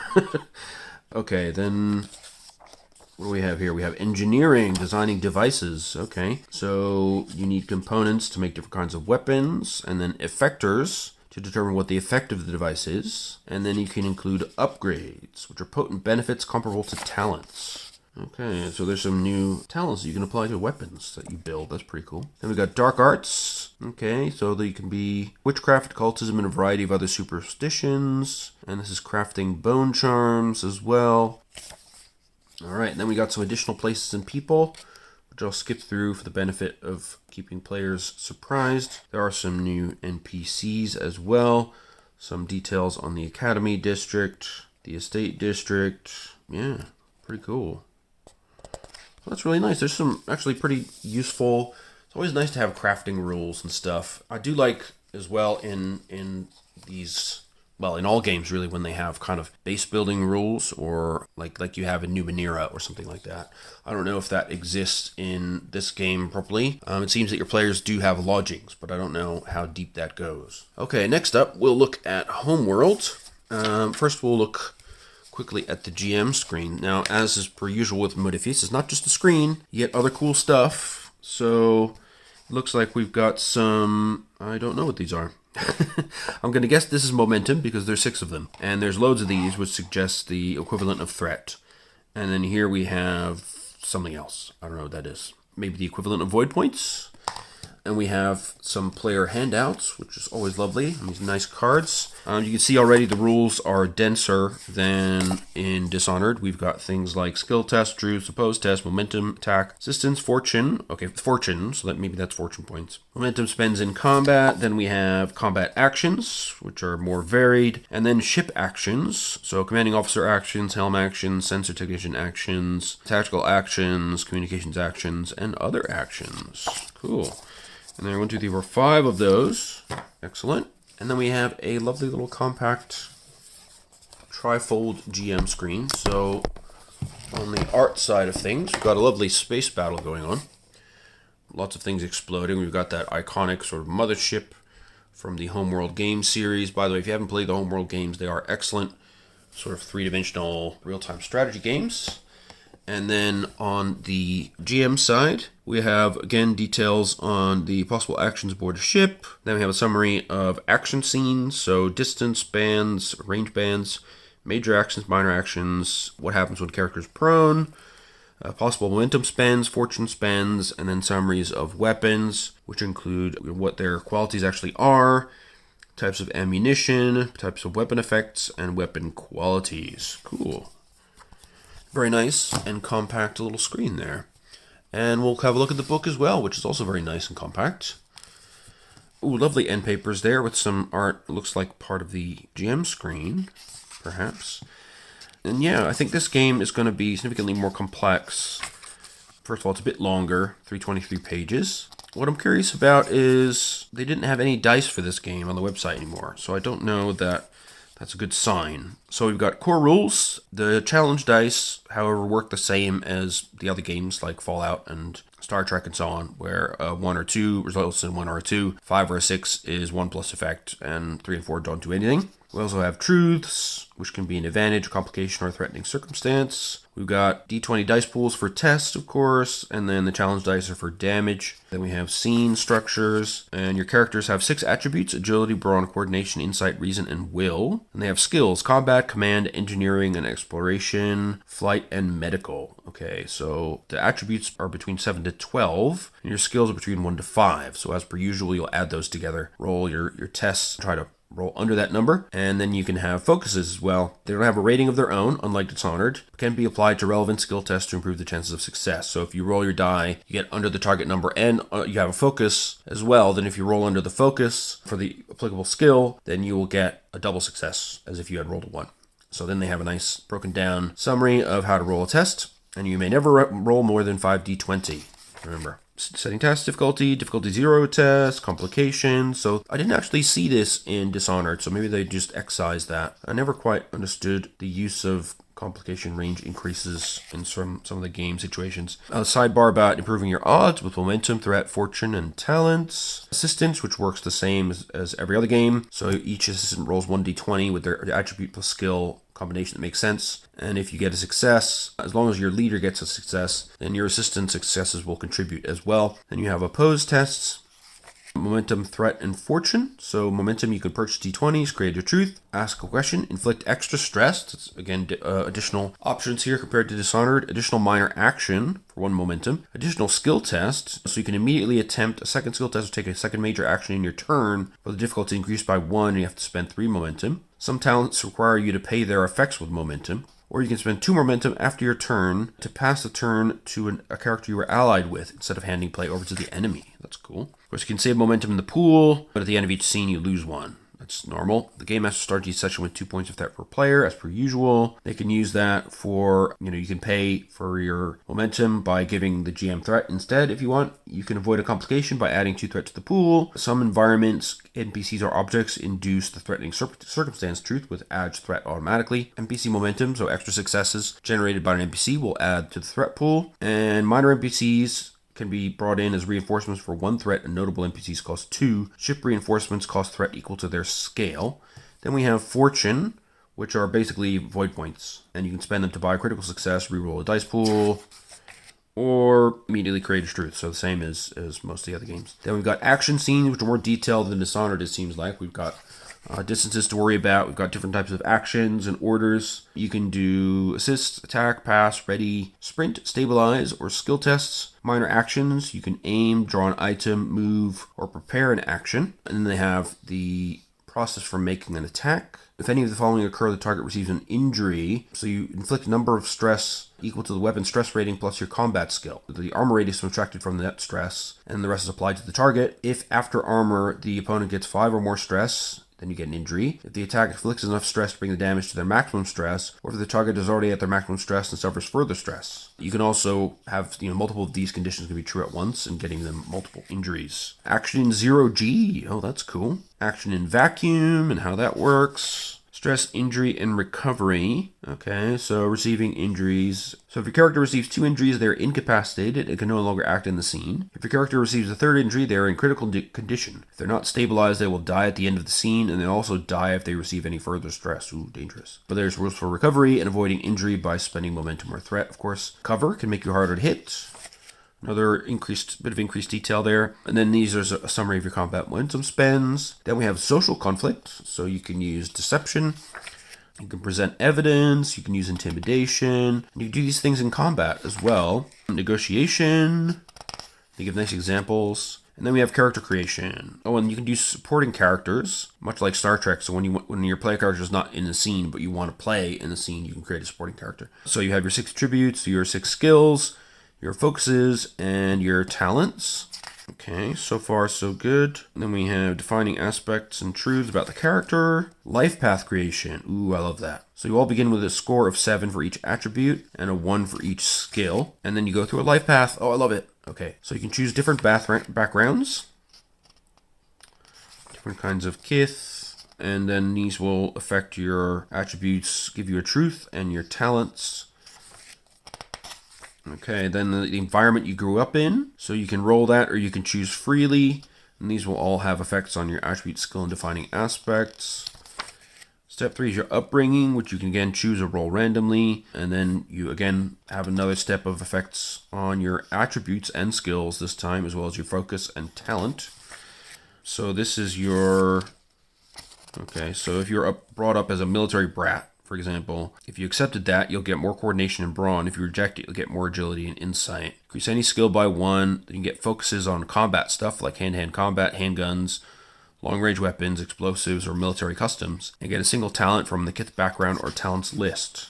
Okay, then what do we have here? We have engineering, designing devices. Okay, so you need components to make different kinds of weapons, and then effectors to determine what the effect of the device is. And then you can include upgrades, which are potent benefits comparable to talents. Okay, so there's some new talents that you can apply to weapons that you build. That's pretty cool. Then we got dark arts. Okay, so they can be witchcraft, occultism, and a variety of other superstitions. And this is crafting bone charms as well. Alright, then we got some additional places and people, which I'll skip through for the benefit of keeping players surprised. There are some new NPCs as well. Some details on the Academy District, the Estate District. Yeah, pretty cool. That's really nice. There's some actually pretty useful It's always nice to have crafting rules and stuff. I do like as well in these, well, in all games really, when they have kind of base building rules, or like you have in Numenera or something like that. I don't know if that exists in this game properly. It seems that your players do have lodgings, but I don't know how deep that goes. Okay, next up we'll look at Homeworld. First we'll look quickly at the GM screen. Now, as is per usual with Modiphius, it's not just a screen, you get other cool stuff. So it looks like we've got some, I don't know what these are. I'm going to guess this is momentum because there's 6 of them. And there's loads of these, which suggests the equivalent of threat. And then here we have something else. I don't know what that is. Maybe the equivalent of void points. And we have some player handouts, which is always lovely. And these nice cards. You can see already the rules are denser than in Dishonored. We've got things like skill test, truth, opposed test, momentum, attack, assistance, fortune. Okay, fortune, so maybe that's fortune points. Momentum spends in combat. Then we have combat actions, which are more varied. And then ship actions. So commanding officer actions, helm actions, sensor technician actions, tactical actions, communications actions, and other actions. Cool. And there are 1, 2, 3, 4, 5 of those. Excellent. And then we have a lovely little compact trifold GM screen. So on the art side of things, we've got a lovely space battle going on. Lots of things exploding. We've got that iconic sort of mothership from the Homeworld game series. By the way, if you haven't played the Homeworld games, they are excellent sort of three-dimensional real-time strategy games. And then on the GM side, we have, again, details on the possible actions aboard a ship. Then we have a summary of action scenes, so distance bands, range bands, major actions, minor actions, what happens when character's prone, possible momentum spends, fortune spends, and then summaries of weapons, which include what their qualities actually are, types of ammunition, types of weapon effects, and weapon qualities. Cool. Very nice and compact little screen there. And we'll have a look at the book as well, which is also very nice and compact. Ooh, lovely end papers there with some art. It looks like part of the GM screen, perhaps. And yeah, I think this game is going to be significantly more complex. First of all, it's a bit longer, 323 pages. What I'm curious about is they didn't have any dice for this game on the website anymore, so I don't know that that's a good sign. So we've got core rules. The challenge dice, however, work the same as the other games like Fallout and Star Trek and so on, where 1 or 2 results in 1 or 2, 5 or 6 is 1 plus effect, and 3 and 4 don't do anything. We also have truths, which can be an advantage, complication, or threatening circumstance. We've got D20 dice pools for tests, of course, and then the challenge dice are for damage. Then we have scene structures, and your characters have 6 attributes: agility, brawn, coordination, insight, reason, and will. And they have skills: combat, command, engineering, and exploration, flight, and medical. Okay, so the attributes are between 7 to 12, and your skills are between 1 to 5. So as per usual, you'll add those together, roll your tests, try to roll under that number, and then you can have focuses as well. They don't have a rating of their own, unlike Dishonored, but can be applied to relevant skill tests to improve the chances of success. So if you roll your die, you get under the target number, and you have a focus as well, then if you roll under the focus for the applicable skill, then you will get a double success, as if you had rolled a 1. So then they have a nice broken down summary of how to roll a test, and you may never roll more than 5d20. Remember. Setting task difficulty 0 test, complications. So I didn't actually see this in Dishonored, so maybe they just excised that. I never quite understood the use of complication range increases in some of the game situations. A sidebar about improving your odds with momentum, threat, fortune, and talents. Assistance, which works the same as every other game. So each assistant rolls 1d20 with their attribute plus skill combination that makes sense. And if you get a success, as long as your leader gets a success, then your assistant successes will contribute as well. Then you have opposed tests, momentum, threat, and fortune. So momentum, you can purchase d20s, create your truth, ask a question, inflict extra stress. That's, again, additional options here compared to Dishonored. Additional minor action for 1 momentum. Additional skill test, so you can immediately attempt a second skill test or take a second major action in your turn, but the difficulty increased by 1 and you have to spend 3 momentum. Some talents require you to pay their effects with momentum. Or you can spend 2 momentum after your turn to pass the turn to a character you were allied with instead of handing play over to the enemy. That's cool. Of course, you can save momentum in the pool, but at the end of each scene, you lose 1. That's normal. The Game Master starts each session with 2 points of threat per player, as per usual. They can use that for, you can pay for your momentum by giving the GM threat instead if you want. You can avoid a complication by adding 2 threats to the pool. Some environments, NPCs or objects induce the threatening circumstance truth, which adds threat automatically. NPC momentum, so extra successes generated by an NPC, will add to the threat pool. And minor NPCs can be brought in as reinforcements for 1 threat, and notable NPCs cost 2. Ship reinforcements cost threat equal to their scale. Then we have Fortune, which are basically void points, and you can spend them to buy critical success, reroll a dice pool, or immediately create a truth, so the same as most of the other games. Then we've got action scenes, which are more detailed than Dishonored, it seems like. We've got distances to worry about. We've got different types of actions and orders. You can do assist, attack, pass, ready, sprint, stabilize, or skill tests. Minor actions, you can aim, draw an item, move, or prepare an action. And then they have the process for making an attack. If any of the following occur, the target receives an injury. So you inflict a number of stress equal to the weapon stress rating plus your combat skill. The armor rating is subtracted from the net stress, and the rest is applied to the target. If after armor the opponent gets 5 or more stress, then you get an injury. If the attack inflicts enough stress to bring the damage to their maximum stress, or if the target is already at their maximum stress and suffers further stress. You can also have, multiple of these conditions can be true at once and getting them multiple injuries. Action in 0G. Oh, that's cool. Action in vacuum and how that works. Stress, injury, and recovery. Okay, so receiving injuries. So if your character receives 2 injuries, they're incapacitated and can no longer act in the scene. If your character receives a 3rd injury, they are in critical condition. If they're not stabilized, they will die at the end of the scene, and they'll also die if they receive any further stress. Ooh, dangerous. But there's rules for recovery and avoiding injury by spending momentum or threat, of course. Cover can make you harder to hit. Another bit of increased detail there. And then these are a summary of your combat momentum spends. Then we have social conflict. So you can use deception. You can present evidence. You can use intimidation. And you can do these things in combat as well. Negotiation. They give nice examples. And then we have character creation. Oh, and you can do supporting characters, much like Star Trek. So when your player character is not in the scene, but you want to play in the scene, you can create a supporting character. So you have your 6 attributes, your 6 skills, your focuses, and your talents. Okay, so far so good. And then we have defining aspects and truths about the character. Life path creation. Ooh, I love that. So you all begin with a score of 7 for each attribute and a 1 for each skill. And then you go through a life path. Oh, I love it. Okay, so you can choose different backgrounds, different kinds of kith, and then these will affect your attributes, give you a truth, and your talents. Okay, then the environment you grew up in, so you can roll that or you can choose freely, and these will all have effects on your attribute, skill, and defining aspects. Step 3 is your upbringing, which you can again choose or roll randomly, and then you again have another step of effects on your attributes and skills this time, as well as your focus and talent. So this is your, okay, so if you're brought up as a military brat, for example, if you accepted that, you'll get more coordination and brawn. If you reject it, you'll get more agility and insight. Increase any skill by 1. Then you get focuses on combat stuff like hand-to-hand combat, handguns, long-range weapons, explosives, or military customs. And get a single talent from the kith background or talents list.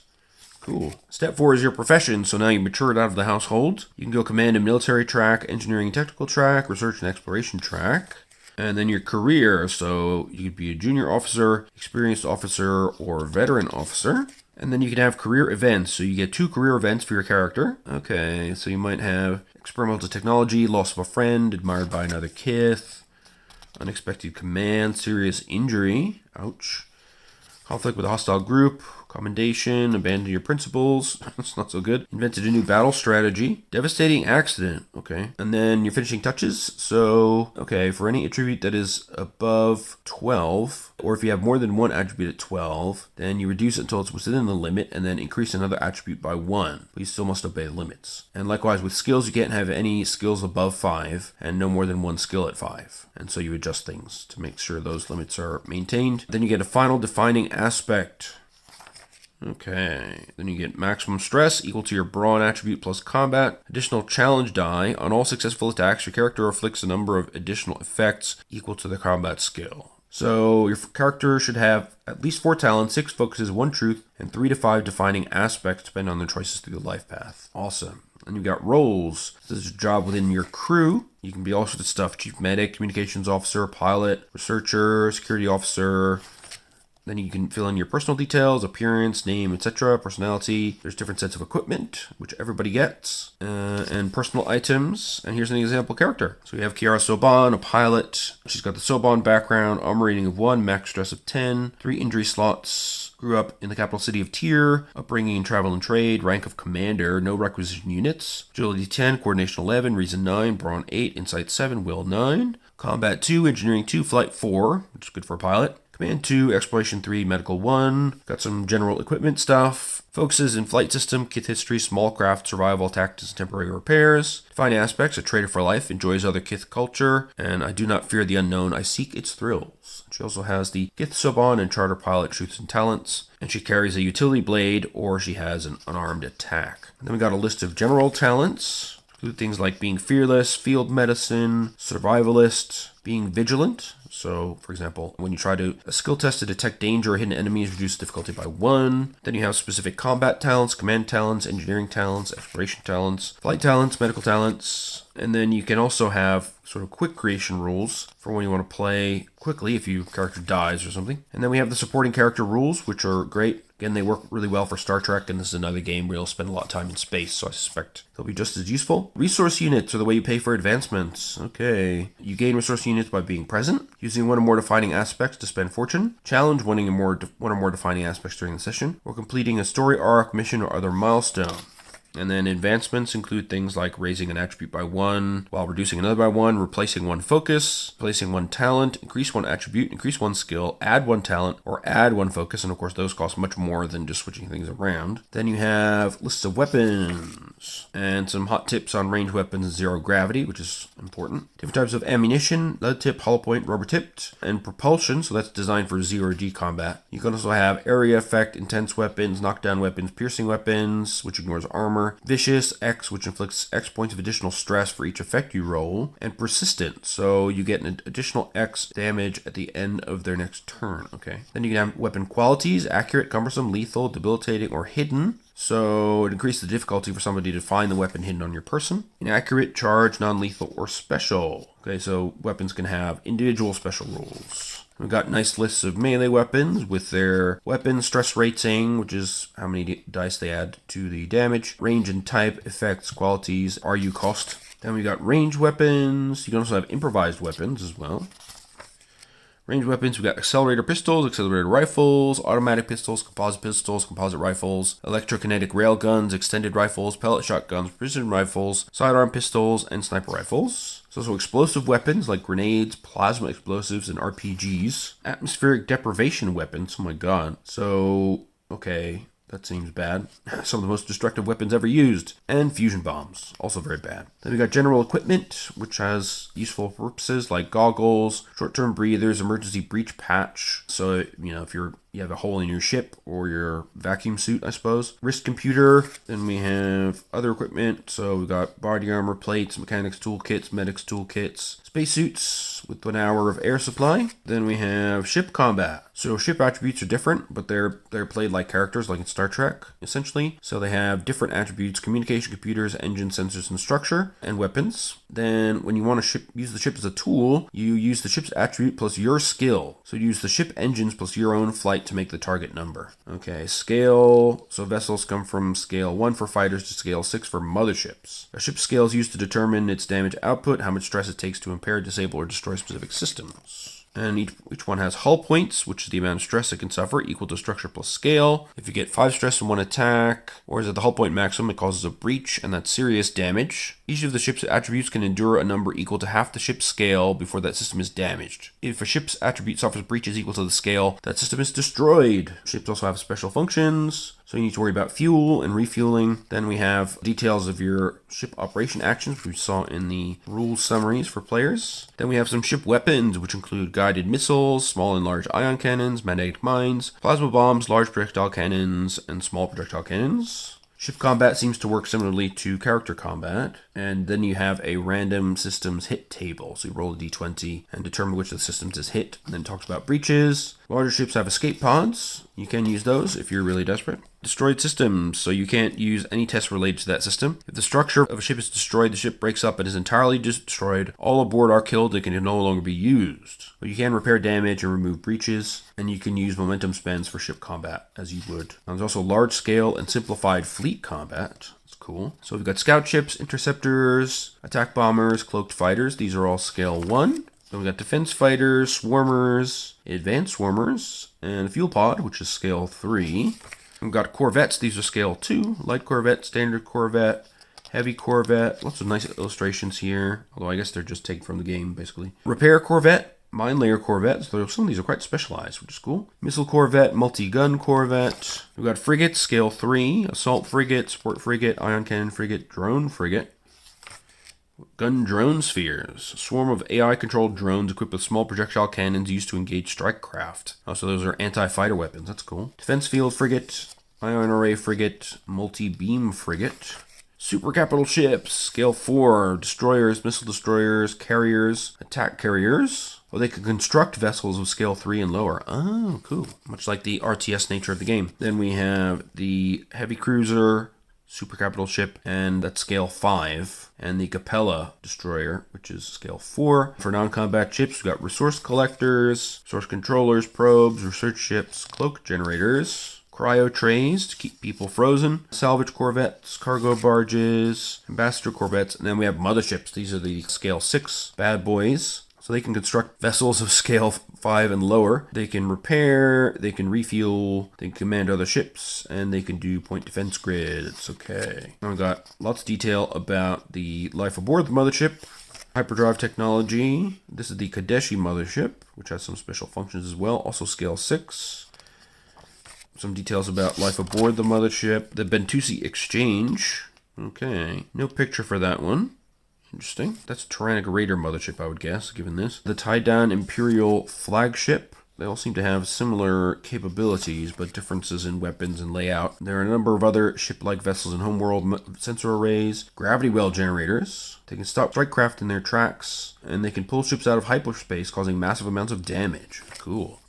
Cool. Step 4 is your profession. So now you matured out of the household. You can go command and military track, engineering and technical track, research and exploration track. And then your career, so you could be a junior officer, experienced officer, or veteran officer. And then you can have career events, so you get 2 career events for your character. Okay, so you might have experimental technology, loss of a friend, admired by another kith, unexpected command, serious injury, ouch, conflict with a hostile group, commendation, abandon your principles, that's not so good, invented a new battle strategy, devastating accident, okay, and then your finishing touches, so, okay, for any attribute that is above 12, or if you have more than one attribute at 12, then you reduce it until it's within the limit, and then increase another attribute by 1, but you still must obey the limits. And likewise with skills, you can't have any skills above 5, and no more than 1 skill at 5, and so you adjust things to make sure those limits are maintained. Then you get a final defining aspect. Okay, then you get maximum stress equal to your brawn attribute plus combat. Additional challenge die. On all successful attacks, your character inflicts a number of additional effects equal to the combat skill. So your character should have at least 4 talents, 6 focuses, 1 truth, and 3 to 5 defining aspects depending on their choices through the life path. Awesome. And you've got roles. This is a job within your crew. You can be all sorts of stuff. Chief medic, communications officer, pilot, researcher, security officer. Then you can fill in your personal details, appearance, name, etc., personality. There's different sets of equipment, which everybody gets, and personal items. And here's an example character. So we have Kiara Soban, a pilot. She's got the Soban background, armor rating of 1, max stress of 10, 3 injury slots. Grew up in the capital city of Tyr, upbringing in travel and trade, rank of commander, no requisition units, agility 10, coordination 11, reason 9, brawn 8, insight 7, will 9, combat 2, engineering 2, flight 4, which is good for a pilot. Command 2, Exploration 3, Medical 1. Got some general equipment stuff. Focuses in flight system, kith history, small craft, survival, tactics, and temporary repairs. Defined aspects, a trader for life, enjoys other kith culture, and I do not fear the unknown, I seek its thrills. She also has the Kith Soban and Charter Pilot truths and talents, and she carries a utility blade, or she has an unarmed attack. And then we got a list of general talents. Include things like being fearless, field medicine, survivalist, being vigilant. So, for example, when you try to a skill test to detect danger or hidden enemies, reduce difficulty by 1. Then you have specific combat talents, command talents, engineering talents, exploration talents, flight talents, medical talents. And then you can also have sort of quick creation rules for when you want to play quickly if your character dies or something. And then we have the supporting character rules, which are great. Again, they work really well for Star Trek, and this is another game where you'll spend a lot of time in space, so I suspect they'll be just as useful. Resource units are the way you pay for advancements. Okay. You gain resource units by being present, using one or more defining aspects to spend fortune, challenge winning one or more defining aspects during the session, or completing a story arc, mission, or other milestone. And then advancements include things like raising an attribute by 1, while reducing another by 1, replacing 1 focus, replacing 1 talent, increase 1 attribute, increase 1 skill, add 1 talent, or add 1 focus. And of course, those cost much more than just switching things around. Then you have lists of weapons and some hot tips on ranged weapons and zero gravity, which is important. Different types of ammunition, lead tip, hollow point, rubber tipped, and propulsion. So that's designed for zero G combat. You can also have area effect, intense weapons, knockdown weapons, piercing weapons, which ignores armor. Vicious, X, which inflicts X points of additional stress for each effect you roll, and persistent, so you get an additional X damage at the end of their next turn. Okay. Then you can have weapon qualities: accurate, cumbersome, lethal, debilitating, or hidden. So it increases the difficulty for somebody to find the weapon hidden on your person. Inaccurate, charge, non-lethal, or special. Okay, so weapons can have individual special rules. We've got nice lists of melee weapons with their weapon stress rating, which is how many dice they add to the damage, range and type, effects, qualities, RU cost. Then we got range weapons. You can also have improvised weapons as well. Ranged weapons, we've got accelerator pistols, accelerator rifles, automatic pistols, composite rifles, electrokinetic railguns, extended rifles, pellet shotguns, precision rifles, sidearm pistols, and sniper rifles. There's also explosive weapons like grenades, plasma explosives, and RPGs. Atmospheric deprivation weapons, oh my god. So, okay, that seems bad. Some of the most destructive weapons ever used. And fusion bombs, also very bad. Then we got general equipment, which has useful purposes like goggles, short-term breathers, emergency breach patch. So, if you have a hole in your ship or your vacuum suit, I suppose. Wrist computer. Then we have other equipment. So we got body armor plates, mechanics toolkits, medics toolkits, spacesuits with 1 hour of air supply. Then we have ship combat. So ship attributes are different, but they're played like characters, like in Star Trek, essentially. So they have different attributes: communication computers, engine, sensors, and structure, and weapons. Then when you want to use the ship as a tool, you use the ship's attribute plus your skill. So you use the ship engines plus your own flight to make the target number. Okay, scale. So vessels come from scale 1 for fighters to scale 6 for motherships. A ship's scale is used to determine its damage output, how much stress it takes to impair, disable, or destroy specific systems. And each one has hull points, which is the amount of stress it can suffer, equal to structure plus scale. If you get 5 stress in one attack, or is at the hull point maximum, it causes a breach, and that's serious damage. Each of the ship's attributes can endure a number equal to half the ship's scale before that system is damaged. If a ship's attribute suffers breaches equal to the scale, that system is destroyed. Ships also have special functions, so you need to worry about fuel and refueling. Then we have details of your ship operation actions, which we saw in the rules summaries for players. Then we have some ship weapons, which include guided missiles, small and large ion cannons, magnetic mines, plasma bombs, large projectile cannons, and small projectile cannons. Ship combat seems to work similarly to character combat. And then you have a random systems hit table. So you roll a d20 and determine which of the systems is hit. And then it talks about breaches, Larger ships have escape pods. You can use those if you're really desperate. Destroyed systems, so you can't use any tests related to that system. If the structure of a ship is destroyed, the ship breaks up and is entirely destroyed. All aboard are killed, they can no longer be used. But you can repair damage and remove breaches, and you can use momentum spends for ship combat, as you would. Now, there's also large-scale and simplified fleet combat. Cool. So we've got scout ships, interceptors, attack bombers, cloaked fighters. These are all scale 1. Then we've got defense fighters, swarmers, advanced swarmers, and a fuel pod, which is scale 3. We've got corvettes. These are scale 2. Light corvette, standard corvette, heavy corvette. Lots of nice illustrations here. Although I guess they're just taken from the game, basically. Repair corvette. Mine layer corvettes, though some of these are quite specialized, which is cool. Missile corvette, multi-gun corvette. We've got frigates, scale 3. Assault frigate, support frigate, ion cannon frigate, drone frigate. Gun drone spheres. A swarm of AI-controlled drones equipped with small projectile cannons used to engage strike craft. Oh, so those are anti-fighter weapons. That's cool. Defense field frigate, ion array frigate, multi-beam frigate. Super capital ships, scale 4. Destroyers, missile destroyers, carriers, attack carriers. Oh, they can construct vessels of scale 3 and lower. Oh, cool. Much like the RTS nature of the game. Then we have the heavy cruiser, super capital ship, and that's scale 5. And the Capella destroyer, which is scale 4. For non-combat ships, we've got resource collectors, source controllers, probes, research ships, cloak generators, cryo trays to keep people frozen, salvage corvettes, cargo barges, ambassador corvettes, and then we have motherships. These are the scale 6 bad boys. So they can construct vessels of scale 5 and lower. They can repair, they can refuel, they can command other ships, and they can do point defense grids. Okay. Now we've got lots of detail about the life aboard the mothership. Hyperdrive technology. This is the Kadeshi mothership, which has some special functions as well. Also scale 6. Some details about life aboard the mothership. The Bentusi exchange. Okay. No picture for that one. Interesting. That's a Tyrannic Raider mothership, I would guess, given this. The tied-down Imperial flagship. They all seem to have similar capabilities, but differences in weapons and layout. There are a number of other ship-like vessels in Homeworld. Sensor arrays, gravity well generators. They can stop strike craft in their tracks, and they can pull ships out of hyperspace, causing massive amounts of damage. Cool.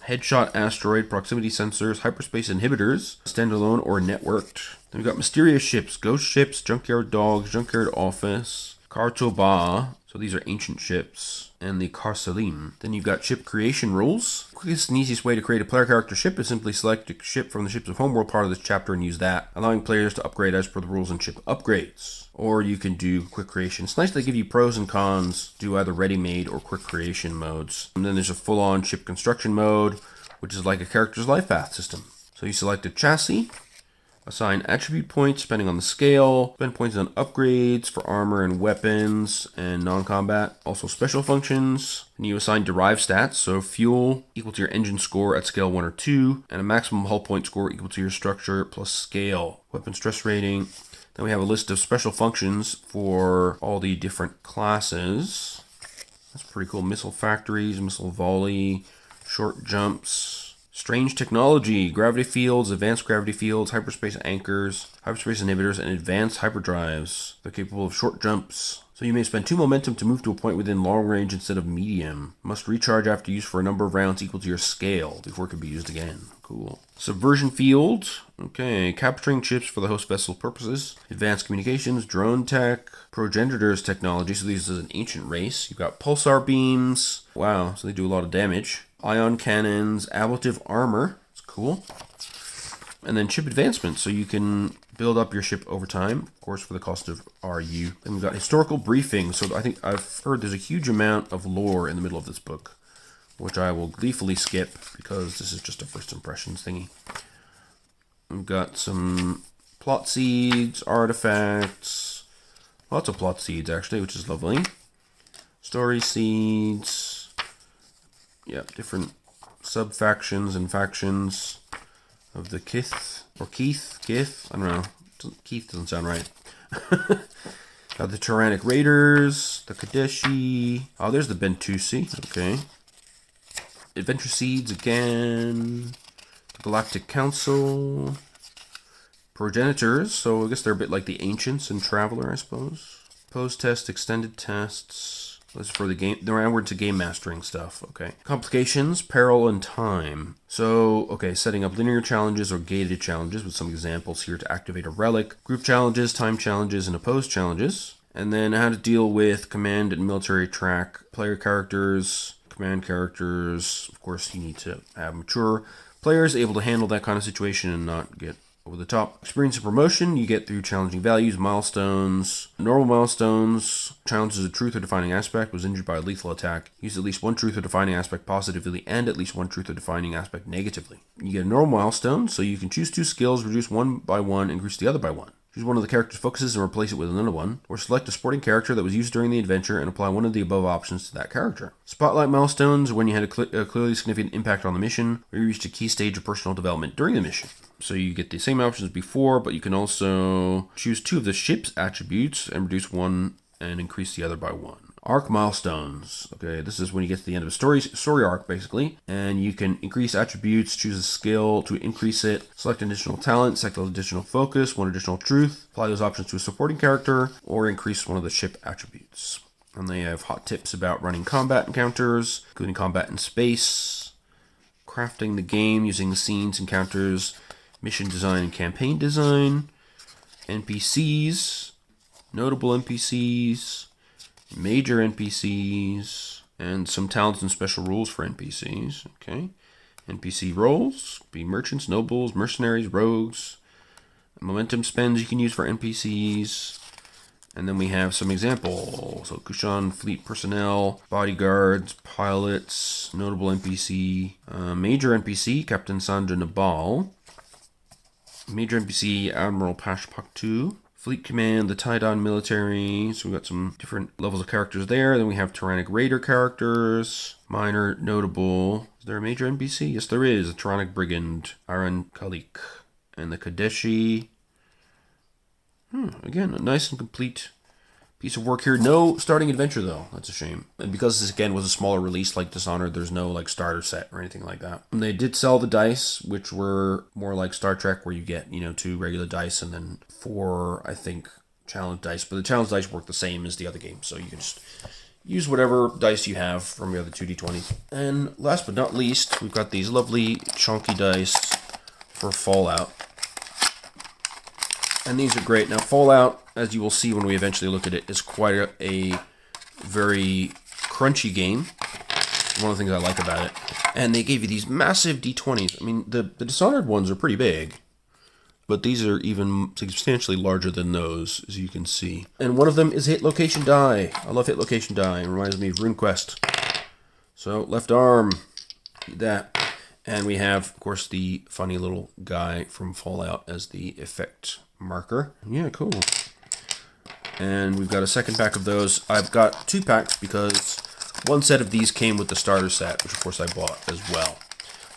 Headshot asteroid, proximity sensors, hyperspace inhibitors, standalone or networked. Then we've got mysterious ships, ghost ships, junkyard dogs, junkyard office, Kartoba, so these are ancient ships, and the Karsalim. Then you've got ship creation rules. Quickest and easiest way to create a player character ship is simply select a ship from the Ships of Homeworld part of this chapter and use that, allowing players to upgrade as per the rules and ship upgrades. Or you can do quick creation. It's nice they give you pros and cons, do either ready-made or quick creation modes. And then there's a full-on ship construction mode, which is like a character's life path system. So you select a chassis, assign attribute points depending on the scale, spend points on upgrades for armor and weapons and non-combat. Also special functions, and you assign derived stats, so fuel equal to your engine score at scale 1 or 2, and a maximum hull point score equal to your structure plus scale. Weapon stress rating. Then we have a list of special functions for all the different classes. That's pretty cool. Missile factories, missile volley, short jumps, strange technology, gravity fields, advanced gravity fields, hyperspace anchors, hyperspace inhibitors, and advanced hyperdrives. They're capable of short jumps. So you may spend 2 momentum to move to a point within long range instead of medium. Must recharge after use for a number of rounds equal to your scale before it can be used again. Cool. Subversion field. Okay, capturing ships for the host vessel purposes. Advanced communications, drone tech, progenitors technology. So this is an ancient race. You've got pulsar beams. Wow, so they do a lot of damage. Ion cannons, ablative armor. It's cool. And then ship advancement. So you can build up your ship over time, of course, for the cost of RU. Then we've got historical briefing. So I think I've heard there's a huge amount of lore in the middle of this book, which I will gleefully skip because this is just a first impressions thingy. We've got some plot seeds, artifacts, lots of plot seeds actually, which is lovely. Story seeds, yeah, different sub-factions and factions of the Kith, or Keith, I don't know, Keith doesn't sound right. Got the Tyrannic Raiders, the Kadeshi, oh, there's the Bentusi, okay. Adventure Seeds again, the Galactic Council, Progenitors, so I guess they're a bit like the Ancients and Traveller, I suppose. Post test, extended tests, This is for the game, the onward to game mastering stuff. Okay. Complications, peril, and time. So, okay, setting up linear challenges or gated challenges with some examples here to activate a relic. Group challenges, time challenges, and opposed challenges. And then how to deal with command and military track. Player characters, command characters. Of course, you need to have mature players able to handle that kind of situation and not get over the top. Experience and promotion you get through challenging values, milestones, normal milestones. Challenges a truth or defining aspect, was injured by a lethal attack. Use at least one truth or defining aspect positively and at least one truth or defining aspect negatively. You get a normal milestone, so you can choose 2 skills, reduce one by 1, increase the other by 1. Choose one of the character's focuses and replace it with another one, or select a supporting character that was used during the adventure and apply one of the above options to that character. Spotlight milestones, when you had a clearly significant impact on the mission, or you reached a key stage of personal development during the mission. So you get the same options as before, but you can also choose 2 of the ship's attributes and reduce one and increase the other by 1. Arc milestones. Okay, this is when you get to the end of a story arc, basically. And you can increase attributes, choose a skill to increase it, select an additional talent, select additional focus, 1 additional truth, apply those options to a supporting character, or increase one of the ship attributes. And they have hot tips about running combat encounters, including combat in space, crafting the game using scenes, encounters, mission design and campaign design, NPCs, notable NPCs, major NPCs, and some talents and special rules for NPCs. Okay, NPC roles be merchants, nobles, mercenaries, rogues. Momentum spends you can use for NPCs. And then we have some examples. So Kushan fleet personnel, bodyguards, pilots, notable NPC, major NPC, Captain Sandra Nabal, major NPC, Admiral Pashpaktu, Fleet Command, the Tidon Military. So we've got some different levels of characters there. Then we have Tyrannic Raider characters. Minor, notable. Is there a major NPC? Yes, there is. A Tyrannic Brigand, Aran Khalik. And the Kadeshi. Again, a nice and complete piece of work here. No starting adventure, though. That's a shame. And because this, again, was a smaller release like Dishonored, there's no like starter set or anything like that. And they did sell the dice, which were more like Star Trek, where you get, 2 regular dice and then 4, I think, challenge dice. But the challenge dice work the same as the other game, so you can just use whatever dice you have from your other 2d20s. And last but not least, we've got these lovely chunky dice for Fallout. And these are great. Now, Fallout, as you will see when we eventually look at it, is quite a very crunchy game. One of the things I like about it. And they gave you these massive D20s. I mean, the Dishonored ones are pretty big, but these are even substantially larger than those, as you can see. And one of them is Hit Location Die. I love Hit Location Die. It reminds me of RuneQuest. So, left arm. That. And we have, of course, the funny little guy from Fallout as the effect marker. Yeah, cool. And we've got a second pack of those. I've got 2 packs because one set of these came with the starter set, which of course I bought as well.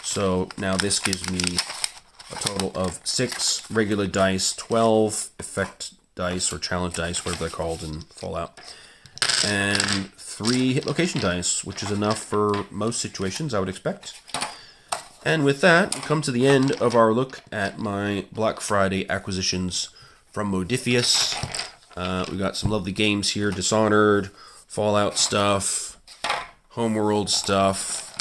So now this gives me a total of 6 regular dice, 12 effect dice or challenge dice, whatever they're called in Fallout, and 3 hit location dice, which is enough for most situations, I would expect. And with that, we come to the end of our look at my Black Friday acquisitions from Modiphius. We got some lovely games here, Dishonored, Fallout stuff, Homeworld stuff,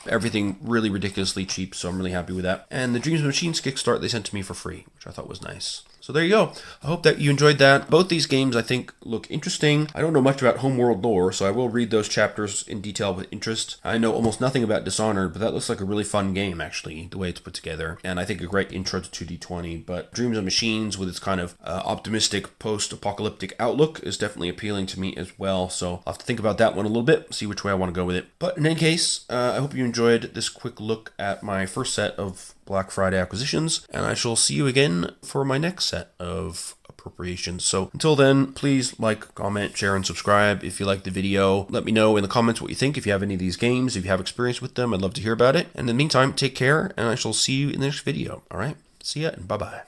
everything really ridiculously cheap, so I'm really happy with that. And the Dreams of Machines Kickstart they sent to me for free, which I thought was nice. So there you go. I hope that you enjoyed that. Both these games, I think, look interesting. I don't know much about Homeworld lore, so I will read those chapters in detail with interest. I know almost nothing about Dishonored, but that looks like a really fun game, actually, the way it's put together. And I think a great intro to 2D20. But Dreams of Machines, with its kind of optimistic post-apocalyptic outlook, is definitely appealing to me as well. So I'll have to think about that one a little bit, see which way I want to go with it. But in any case, I hope you enjoyed this quick look at my first set of Black Friday acquisitions, and I shall see you again for my next set of appropriations. So until then, please like, comment, share, and subscribe if you like the video. Let me know in the comments what you think. If you have any of these games, if you have experience with them, I'd love to hear about it. And in the meantime, take care, and I shall see you in the next video. All right, see ya, and bye-bye.